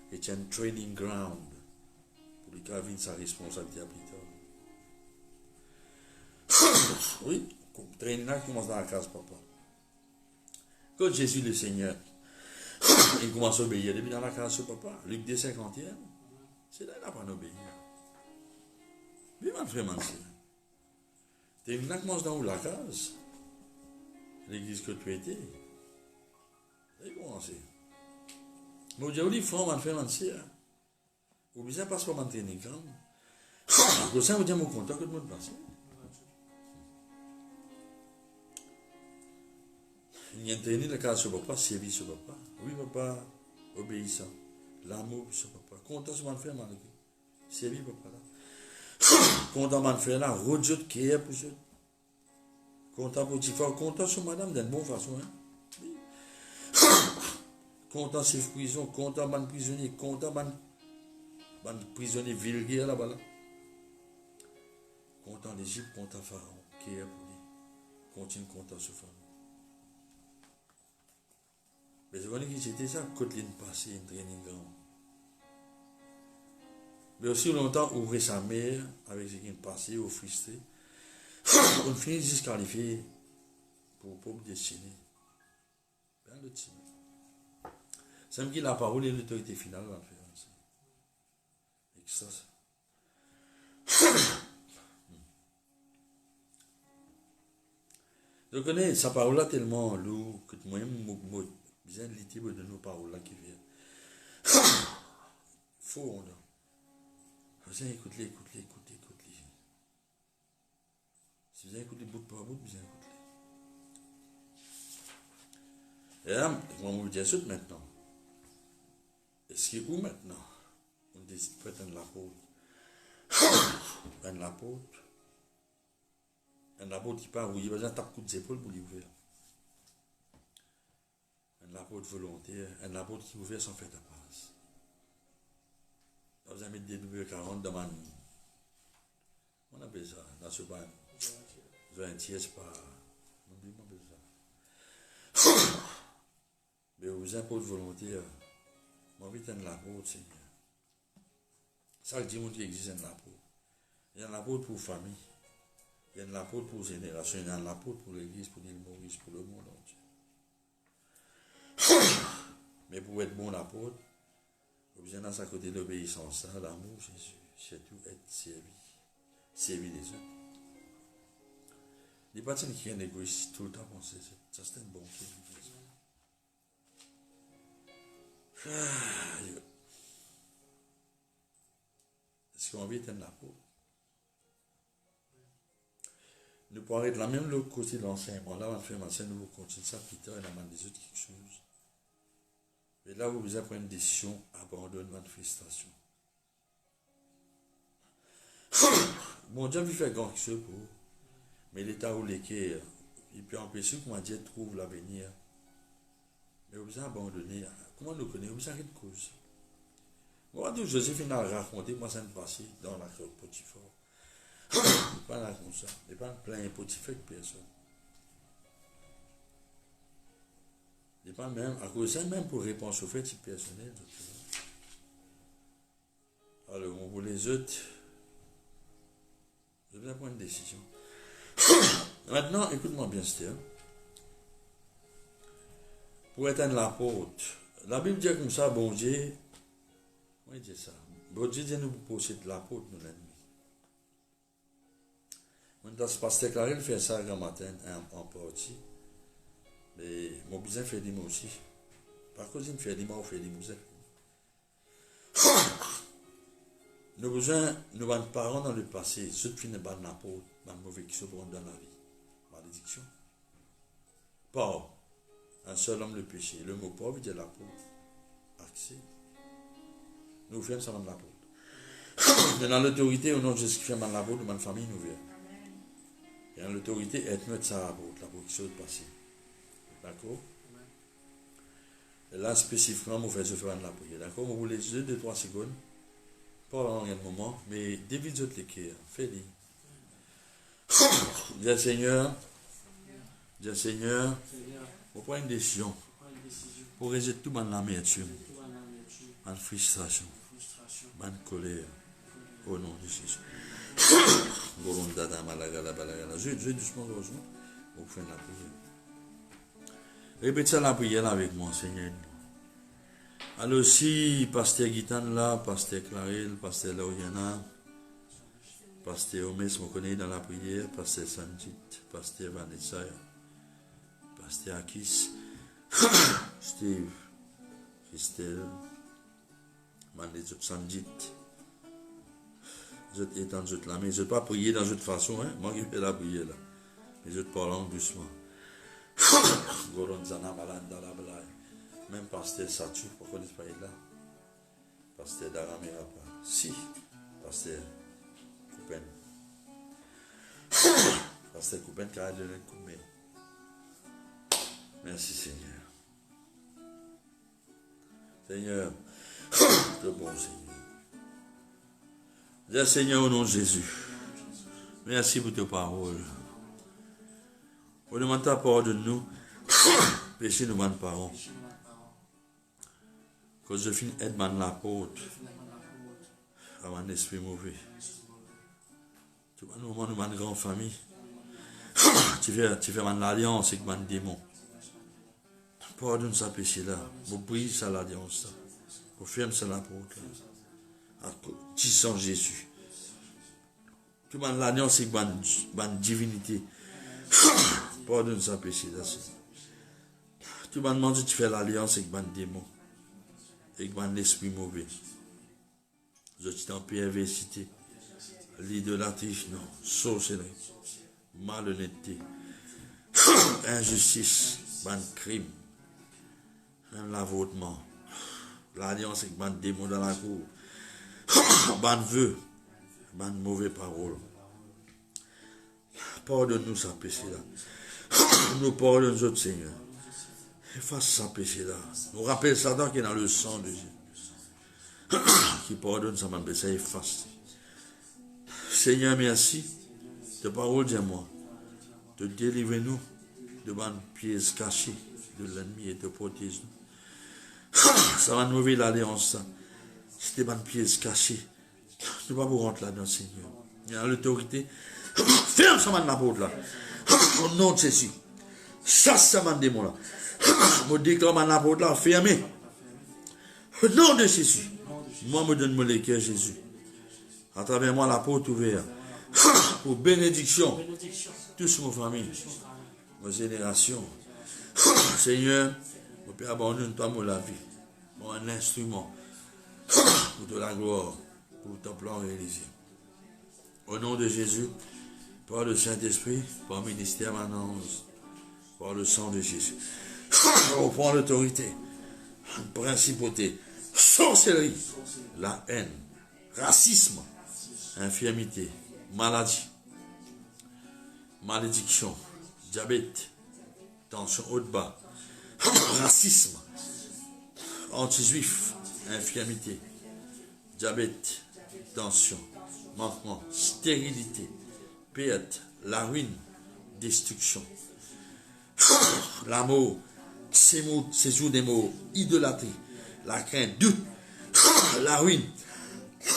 C'est un training ground. Pour les cas, sa responsabilité à plus tard. Oui, le training là commence dans la case papa. Quand Jésus le Seigneur, il commence à obéir depuis dans la case de papa. Luc 2, 50e, c'est là qu'il n'a pas obéi. Oui, ma frère, Tu es uniquement dans la case. L'église que tu étais. C'est bon, c'est. Mais aujourd'hui, il faut m'en faire mentir. Ou bien pas se m'entraîner grand. Pour ça, vous dites, mon content que tout le monde passe. Il y a entraîné la case sur papa, servir sur papa. Oui, papa, obéissant. L'amour sur papa. Content sur m'en faire mal. Servir papa là. Content m'en faire là. Roger qui est pour ça. Content pour Tifar. Content sur madame d'une bonne façon. Hein? Oui. Content sur prison. Content man prisonnier. Content man prisonnier vulgaire là-bas. Là. Content l'Égypte, content Pharaon. Qui est pour lui. Continue content sur famille. Mais je connais que c'était ça, côté ligne passée, une training grand. Mais aussi longtemps, ouvrir sa mère avec ce qui est passé, ou frustré. On finit disqualifié pour pauvre destinée. Ben, le team. Ça me dit la parole et l'autorité finale va le faire. Et que ça. Je connais sa parole là tellement lourd que moi-même, bien de l'équilibre de nos paroles là qui viennent. Faut, là. Vous écoutez, écoutez. Si vous écoutez bout par bout, vous écoutez. Et là, on va vous dire ça maintenant. Est-ce qu'il est où maintenant? On décide de prendre l'apôtre. Prendre l'apôtre. Un apôtre qui part où il y a besoin de taper coup d'épaule pour l'ouvrir. Un apôtre volontaire, un apôtre qui ouvre sans faire de passe. Vous avez mis des W40 dans ma. On appelle ça, dans ce bain. 20 c'est pas. On appelle ça. Mais vous apôtres volontaires, moi, je suis un apôtre, Seigneur. Ça, je dis, qu'il existe un apôtre. Il y a un apôtre pour famille. Il y a un apôtre pour génération. Il y a un apôtre pour l'église, pour l'île Maurice, pour le monde entier. Mais pour être bon apôtre, vous avez besoin de côté de l'obéissance, l'amour, Jésus, surtout être servi. Servir les autres. Les personnes qui sont égoïstes, tout le temps penser ça, c'est un bon film. Est-ce qu'on vit un apôtre? Nous pourrons être la même l'autre côté de l'enseignement. Là, on fait ma scène, nous continuons ça, Peter, et on a des autres quelque chose. Et là, vous avez pris une décision, abandonne votre frustration. Bon Dieu, il fait grand chose pour vous. Mais l'état où l'équerre, il peut empêcher que Dieu trouve l'avenir. Mais vous avez abandonné. Comment nous connaissons? Vous avez une cause. Moi, tout Joséphine a raconté, moi, ça me passait dans la crème Potiphar. Pas là comme ça. Il n'y a pas plein Potiphar que personne. Il n'y a pas même, à cause de ça, même pour répondre au fait personnel. Alors, on vous les autres. Je vais prendre une décision. Maintenant, écoute-moi bien, Steve. Pour être un apôtre, la Bible dit comme ça, bon Dieu, comment il dit ça? Bon Dieu dit nous posséder l'apôtre, nous l'ennemi. Maintenant, ce pasteur Clarel fait ça grand matin, en partie. Mais mon besoin fait des mots aussi. Par cause, il fait des mots, fait des mots. Nous besoin, nous avons parents dans le passé, ceux qui ne pas n'apôtre, dans le mauvais qui se prennent dans la vie. Malédiction. Pauvre. Un seul homme le péché. Le mot pauvre, il dit l'apôtre. Accès. Nous faisons ça dans l'apôtre. Mais dans l'autorité, au nom de Jésus qui fait dans l'apôtre, dans ma famille, nous vient. Et dans l'autorité, être notre ça l'apôtre qui se passe. D'accord? Et là, spécifiquement, vous faites se faire dans la prière. D'accord? Vous voulez 2-3 secondes. Pas en un moment, mais David autres les cœurs. Fais-le. Dis Seigneur. Dis Seigneur. On prend une décision. Pour résoudre tout mon amertume. Ma frustration. Ma colère. Au nom de Jésus. Je doucement, heureusement. Vous faites la prière. Répétez la prière avec moi, Seigneur. Alors si Pasteur Guitane là, Pasteur Clarel, Pasteur Lauriana, Pasteur Omes, me connaît dans la prière, Pasteur Sanjit, Pasteur Vanessa, Pasteur Akis, Steve, Christelle, Manetzo Sanjit. Je t'étends, je te la mets. Je ne vais pas prier dans cette façon, hein. Moi qui fais la prière là. Mais je te parle doucement. Goronzana Malanda la blague. Même Pasteur Satu, pourquoi n'est-ce pas là? Pasteur Daramera pas. Si, Pasteur Coupen. Pasteur Coupen qui a donné le coup de main. Merci Seigneur. Seigneur, le bon Seigneur. Dis Seigneur au nom de Jésus. Merci pour tes paroles. On demande ta parole de nous. Péché nous demande parole. Quand je finis Edman l'apôtre, à mon esprit mauvais. Tu vois, nous sommes une grande famille. Tu fais une alliance avec mon démon. Pardonne sa péché là. Vous brise ça l'alliance. Vous fermez ça l'apôtre. Tu sens Jésus. Tu m'as l'alliance avec ma divinité. Pardonne sa péché là. Tu m'as demandé de faire l'alliance avec mon démon. Avec mon esprit mauvais. Je suis en perversité. L'idolâtrie, non. Sorcellerie. Malhonnêteté. Injustice. Mon crime. Un lavautement. L'alliance avec mon démon dans la cour. Ban vœu, ban mauvaise parole. Pardonne-nous sa péché là. Nous pardonne notre Seigneur. Efface sa péché là. Nous rappelle Satan qui est dans le sang de Jésus. Qui pardonne sa péché, efface. Seigneur, merci. Ta parole dit à moi. De délivrer nous de ban pièces cachées de l'ennemi et de protéger nous. Ça va nous ouvrir l'alliance. C'était une pièce cachée. Tu ne vas pas vous rentrer là-dedans, Seigneur. Il y a l'autorité. Ferme ça, la porte là. Au nom de Jésus. Ça m'a démon là. Je déclare la porte là, fermée. Au nom de Jésus. Moi, me donne mon cœur, Jésus. À travers moi, la porte ouverte. Pour bénédiction. Tous mes familles. Mes générations. Seigneur, je peux abandonner toi, la vie. Moi, un instrument. Pour de la gloire, pour ton plan réalisé. Au nom de Jésus, par le Saint-Esprit, par le ministère Manance, par le sang de Jésus. On prend l'autorité, principauté, sorcellerie, la haine, racisme, infirmité, maladie, malédiction, diabète, tension haut-bas, racisme, anti-juif, infirmité, diabète, tension, manquement, stérilité, perte, la ruine, destruction. L'amour, ces jours des mots, idolâtrie, la crainte, doute, la ruine,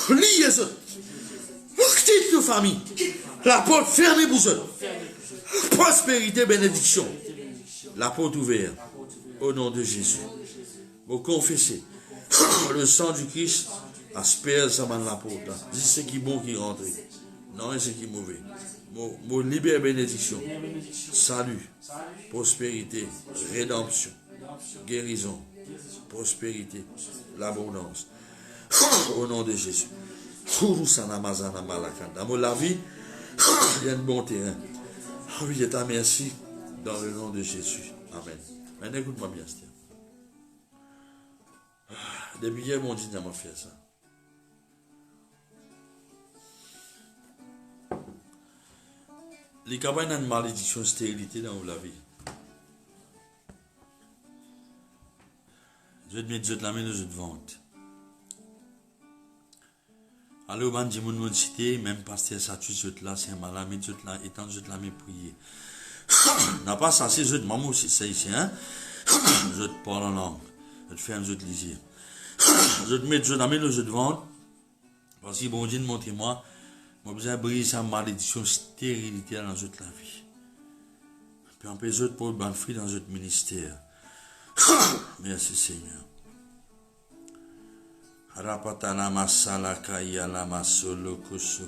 liaison, quitte nos familles, la porte fermée pour eux, prospérité, bénédiction, la porte ouverte, au nom de Jésus. Vous confessez. Le sang du Christ asperge ça dans la porte. Dis ce qui est bon qui rentre. Non, ce qui est mauvais. Mon libère bénédiction. Salut. Prospérité. Rédemption. Guérison. Prospérité. L'abondance. Au nom de Jésus. Dans la vie, il y a un bon terrain. Oui, je te remercie dans le nom de Jésus. Amen. Maintenant, écoute-moi bien, Steve. Depuis hier, mon Dieu m'a fait ça. Les campagnes ont une malédiction, stérilité dans la vie. Je te mets de la main de vente. Alors, on dit mon cité, même pasteur Satu, je te là, c'est un malade, je te là, étant je te la mets prier. N'a pas ça, c'est je te maman, c'est ici, hein. Je te parle en langue. Je te fais un jeu de lisier. Je te mets de la main de vente. Parce que bon Dieu, montrez-moi. Moi, besoin de briser sa malédiction, stérilité dans toute la vie. Puis on peut jouer pour le fruit dans notre ministère. Merci Seigneur. Rapatana masala kaya la masolo kusu.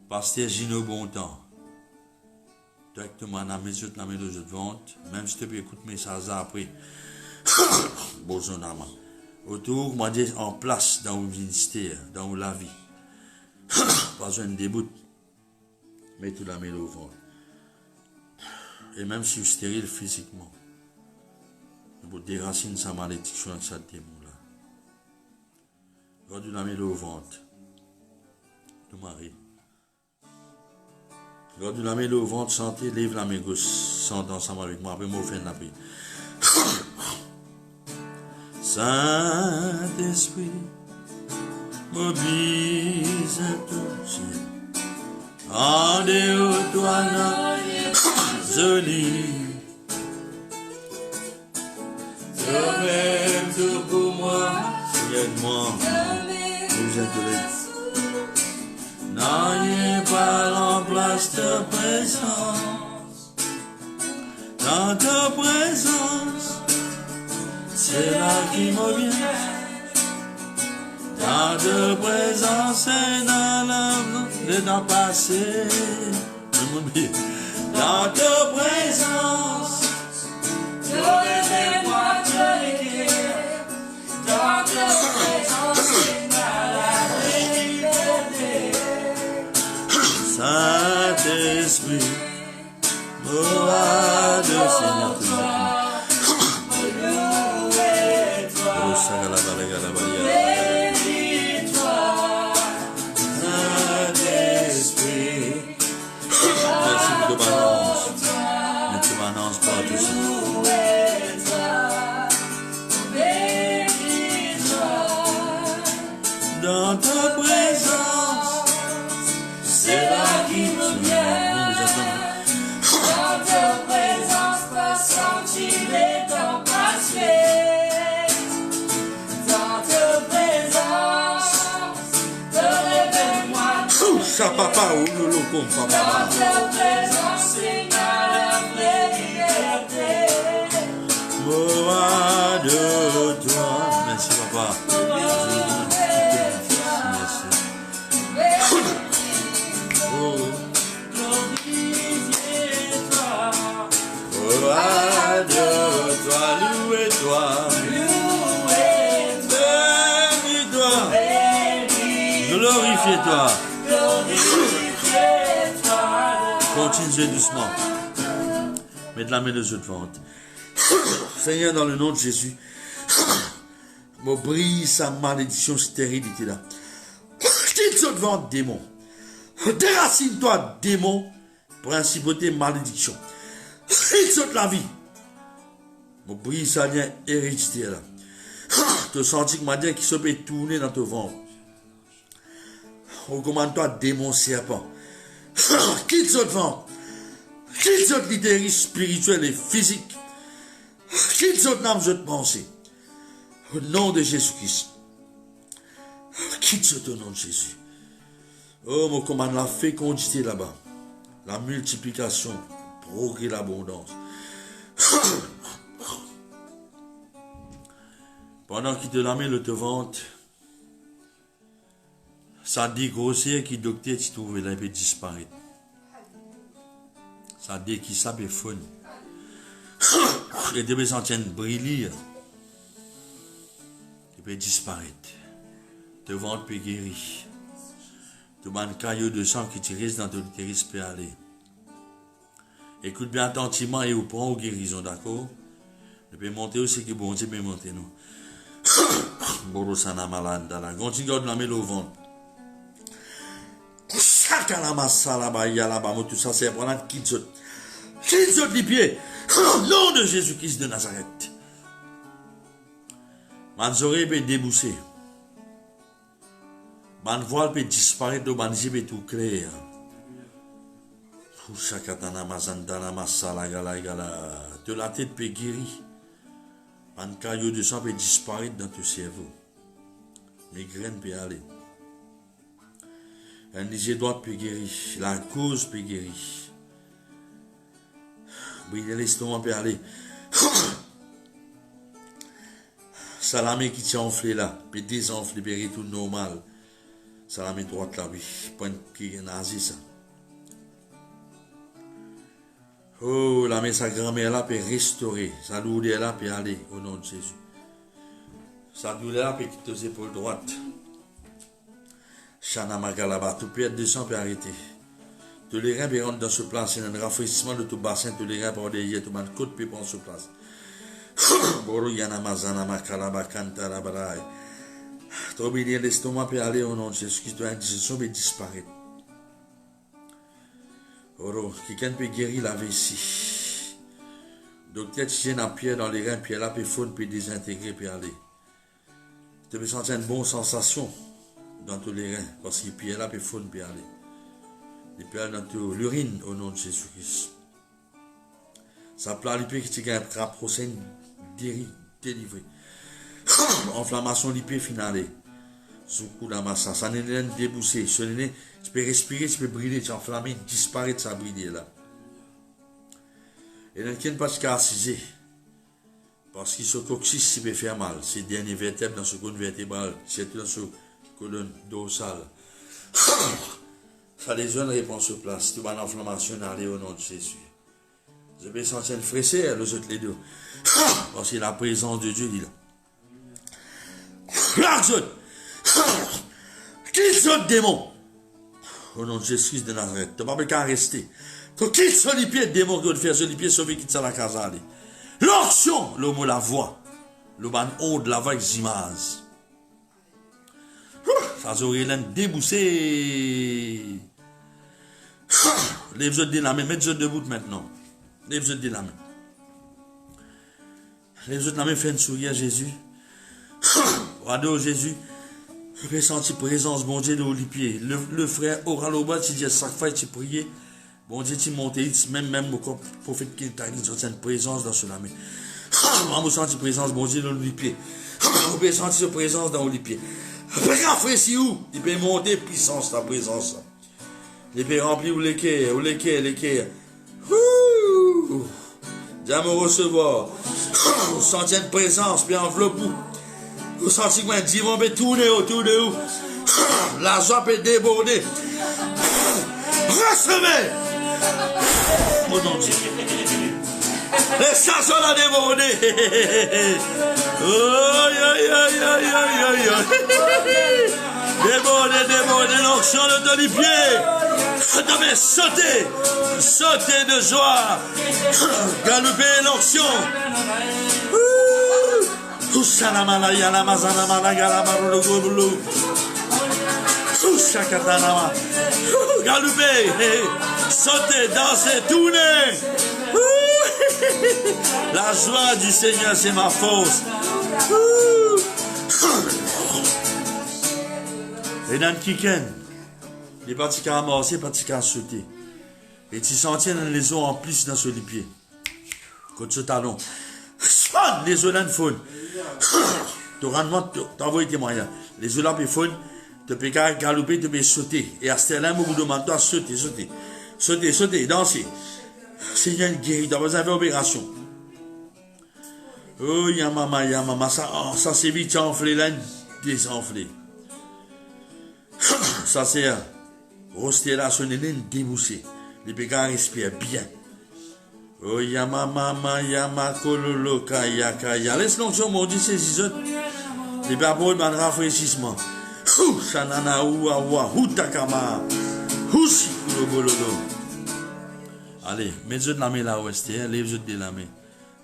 Pasteur Gino Bontemps. Directement dans mes yeux, dans mes deux de vente. Même si tu peux écouter mes messages après. Bonjour, autour, moi, dit en place dans le ministère, dans la vie. Pas besoin de débout. Mais tout la mêle au ventre. Et même si je suis stérile physiquement, pour déraciner sa malédiction avec sa démon-là. God, la mêle au ventre. De Marie. God, la mêle au ventre, santé, lève la main gauche, chante ensemble avec moi. Après, moi, je fais la paix. Saint-Esprit, mobilise ton ciel. En dehors, toi, joli. Toi-même, tout pour moi. Aide-moi. Vous êtes n'ayez pas en place de présence. Dans ta présence, c'est là qui me vient. Dans ta présence, c'est dans le temps passé. Dans ta présence, Donnez-moi de l'équerre. Dans ta présence, c'est dans la liberté. Saint-Esprit, roi de Seigneur. Dans ta présence, c'est là qui me vient. Dans ta présence, pas sentir les temps passés. Dans ta présence, te révèle-moi. Ça papa ou le loco Dans papa. ta présence, c'est la vraie liberté. Moi de toi. Merci papa. Roi de toi, louez-toi, bénis-toi, glorifiez-toi. Continuez doucement. Mettez la main de Dieu devant. Seigneur, dans le nom de Jésus, me brise sa malédiction, stérilité là. Quitte devant démon. Déracine-toi, démon, principauté, malédiction. Quitte la vie. Me brise sa lien héréditaire là. Tu sens que ma lien qui se peut tourner dans ton ventre. Recommande-toi, démon serpent. Quitte devant. Quitte l'idée spirituelle et physique. Quitte cette âme, je te pensais. Au nom de Jésus-Christ. Quitte ce nom de Jésus. Oh, mon commande la fécondité là-bas. La multiplication. Progrès, l'abondance. Pendant qu'il te la met le te vente, ça dit grossier qui docteur tu trouves là, il peut disparaître. Ça dit qui ça peut fun. Et des sentir briller. Il peut disparaître. Te ventre peut guérir. Te ban caillou de sang qui te reste dans ton utérus peut aller. Écoute bien attentivement et vous prend aux guérisons, d'accord? Je peux monter aussi que bon Dieu peut monter nous. Borosana malanda la. Continue de la mettre au ventre. Tout ça c'est pour la quitte les pieds. Au nom de Jésus-Christ de Nazareth. Mes oreilles peut débousser. Mes voile peut disparaître. Mes yeux peut tout clair. De la tête peut guérir. Un caillou de sang peut disparaître dans ton cerveau. Migraine peut aller. Un lisée droite peut guérir. La cause peut guérir. Briller l'estomac peut aller. Salamé qui tient enflé là, peut désenfler, peut retourner normal. Ça la met droite là, oui. Point qui est nazi, ça. Oh, la met sa grand-mère là, puis restaurer. Sa douleur là, puis aller, au nom de Jésus. Sa douleur là, puis quitter les épaules droites. Chana Magalaba, tout peut être descend, puis arrêter. Tous les reins, puis rentrent dans ce place. C'est un rafraîchissement de tout bassin, tous les reins, par derrière, tout le monde, côte, puis prend ce place. Boro yana mazana makalaba kantara baraï. Trop bien l'estomac, puis aller au nom de Jésus-Christ, doit indigestion, puis disparaître. Oro, quelqu'un peut guérir la vessie. Docteur, tu tiens la pierre dans les reins, puis là, puis faune, puis désintégrer, puis aller. Tu peux sentir une bonne sensation dans tous les reins, parce que puis là, puis faune, puis aller. Et puis dans toute l'urine, au nom de Jésus-Christ. Ça plaît, les pieds qui te gagnent, prochaine délivré. Inflammation, les pieds finale. Soukou la massa, ça n'est pas déboussé. Ce n'est, tu peux respirer, tu peux brûler, tu enflammer, disparaître, ça brûler là. Et dans quel pas de assisé. Parce que ce coccyx, il peut faire mal. C'est dernier vertèbre dans ce colonne vertébrale, c'est dans ce colonne dorsale. Ça les zones répond sur place. Tu vas en inflammation aller au nom de Jésus. Je vais sentir une fraisseur, les autres les deux. Parce que la présence de Dieu dit là. L'argent! Quitte ce démon! Au nom de Jésus de Nazareth. Tu n'as pas qu'à rester. Tu quittes ce lipier de démon que tu fais ce lipier sauver quitte ça la casa aller. L'action, le mot la voix. Le ban honte la voix eximase. Ça aurait l'air déboussé. Lève-toi de la main, mets-toi debout maintenant. Lève-toi de la main. Lève-toi de la main, fais une sourire à Jésus. Rado Jésus. Je peux sentir présence, bon Dieu, dans les pieds. Le frère aura le bas, tu dis chaque fois tu pries. Bon Dieu, tu montes, même au prophète qui t'a dit, tu as une présence dans cela. On peut sentir présence, bon Dieu, dans les pieds. On peut sentir sa présence dans les pieds. Après, frère, si où? Il peut monter puissance, ta présence. Il peut remplir ou les quais. Dieu me recevoir. Vous sentez une présence, puis enveloppe. Vous sentez que un divan peut tourner autour de vous. La joie peut déborder. Recevez. Au nom de Dieu. Les chansons la déborder. Déborder l'onction de ton pied. Demain, sauter de joie. Galoper l'onction. Galoper, sauter, danser, tourner. La joie du Seigneur, c'est ma force. Et dans le kiken, les parties qui amorcent, les parties qui sauter. Et tu sentis dans les os en plus dans ce pied. Quand ce talon, les os dans le fond. Tu rendement, tu envoies témoignage. Les os là, puis fond, tu peux galoper, tu peux sauter. Et à ce moment-là, au bout de moment, tu as sauter, danser. Seigneur guéri, tu as besoin d'une opération. Oh, yamama, ça c'est vite enflé, là, désenflé. Ça c'est rester là, son nez déboussé. Les pécans respirent bien. Oh, yamama, yamakololo, kaya. Laisse l'onction, mon Dieu, ces autres. Les babouilles, man, rafraîchissement. Sanana, ouawa, outakama. Houssi, bololo. Allez, mets-toi de la main là, ouest, lève-toi de la main.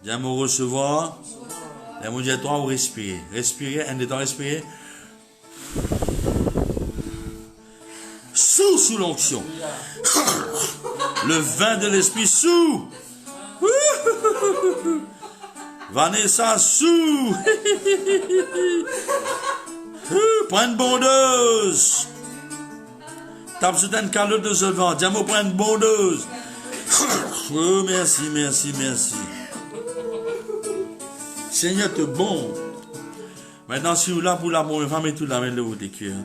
Viens me recevoir. Et mon Dieu, toi, vous respirez. Respirez, un des temps, respirez. Sous l'onction. Le vin de l'esprit sous. Vanessa sous. Prends une bondeuse. Tape sur une calotte de ce vent. Dis-moi, prends une bondeuse. Oh, merci. Seigneur, tu es bon. Maintenant, si vous là pour l'amour, il va mettre tout la main de votre cœur.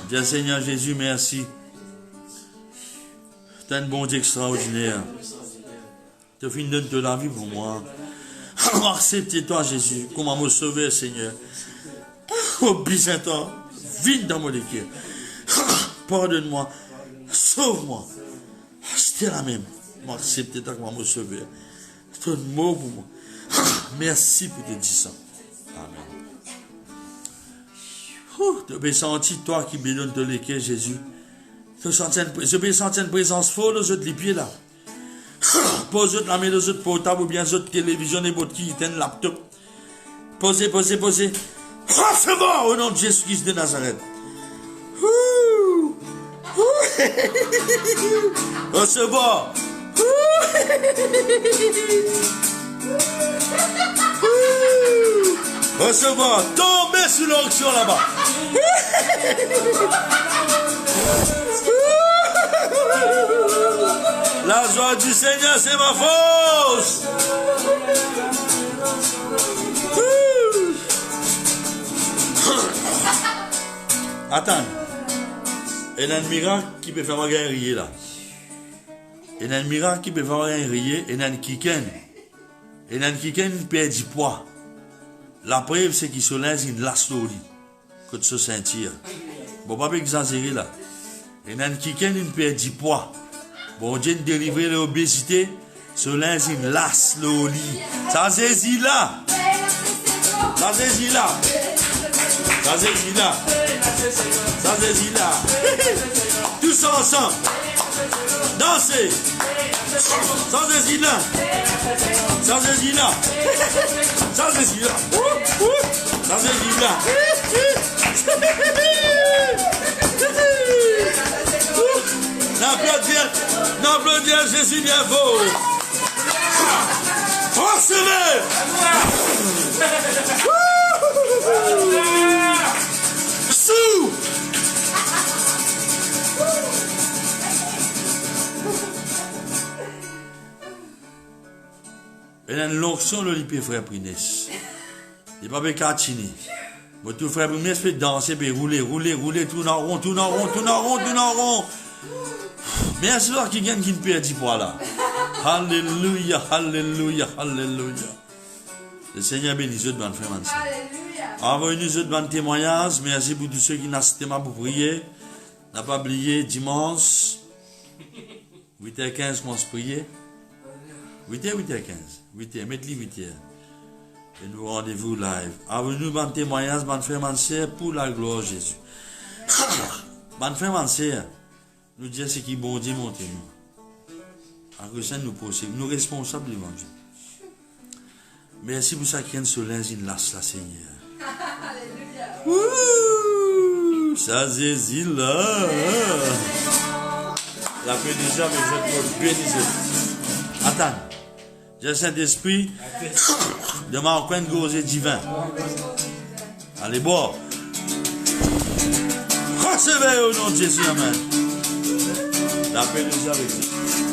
Bien, Seigneur Jésus, merci. Tu es un bon Dieu extraordinaire. Tu as fini de donner la vie pour moi. Acceptez-toi, Jésus. Comment me sauver, Seigneur. Oh, Saint-Toi, viens dans mon cœur. Pardonne-moi, sauve-moi. C'était la même. M'accepter tant que mon sauveur. C'est un mot pour moi. Merci pour te dire ça. Amen. Tu peux sentir, toi qui bédonne de l'équerre, Jésus. Je peux sentir une présence forte dans les pieds là. Pose la main dans votre portable ou bien votre télévision et votre qui est un laptop. Posez. Recevons au nom de Jésus-Christ de Nazareth. Recevons. Recevons. Tombez sous l'onction là-bas. La joie du Seigneur, c'est ma force. Attends. Il y a un miracle qui peut faire un rire là. Il y a un miracle qui peut faire un rire. Il y a un kiken. Il y a un kiken qui perd du poids. La preuve, c'est qu'il se laisse une lasse au lit. Que tu se sentir. Bon, pas exagérer là. Il y a un kiken qui perd du poids. Bon Dieu délivrer l'obésité, cela est une lasse au lit. Ça c'est là. Ça c'est là. Ça c'est là. Ça c'est là. Tous ensemble. Dansez. Ça c'est là. Ça c'est là. Ça c'est là. Ça c'est là. N'applaudir Jésus bien fort. Recevez. Sous. Il y a une l'onction le lipé frère Prines. Il n'y a pas de catchini. Mais tout frère Prines fait danser, puis rouler, tourne en rond. Merci à qui gagne qui ne perd du poids là. Alléluia. Le Seigneur bénisse de bonne frère. Envoyez-nous de bonnes témoignages. Merci pour tous ceux qui n'assistent pas pour prier. N'a pas oublié dimanche 8h15 on se prier. 8h15. 8h, mettez-les 8h. Et nous rendez-vous live. Envoyez-nous de bonnes témoignages, bonne frère, bonne sœur, pour la gloire de Jésus. Bonne frère, bonne sœur. Nous disons ce qui est bon Dieu montre nous. En cause nous procédons, nous responsables devant Dieu. Merci pour ça qu'il y a une soleil, une lasse là, Seigneur. Alléluia. Ça c'est là. La paix déjà, mais je te bénis. Attends. J'ai le Saint-Esprit de m'en de gauze divin. Allez, boire. Recevez au nom de Jésus, amen. La paix nous avec vous.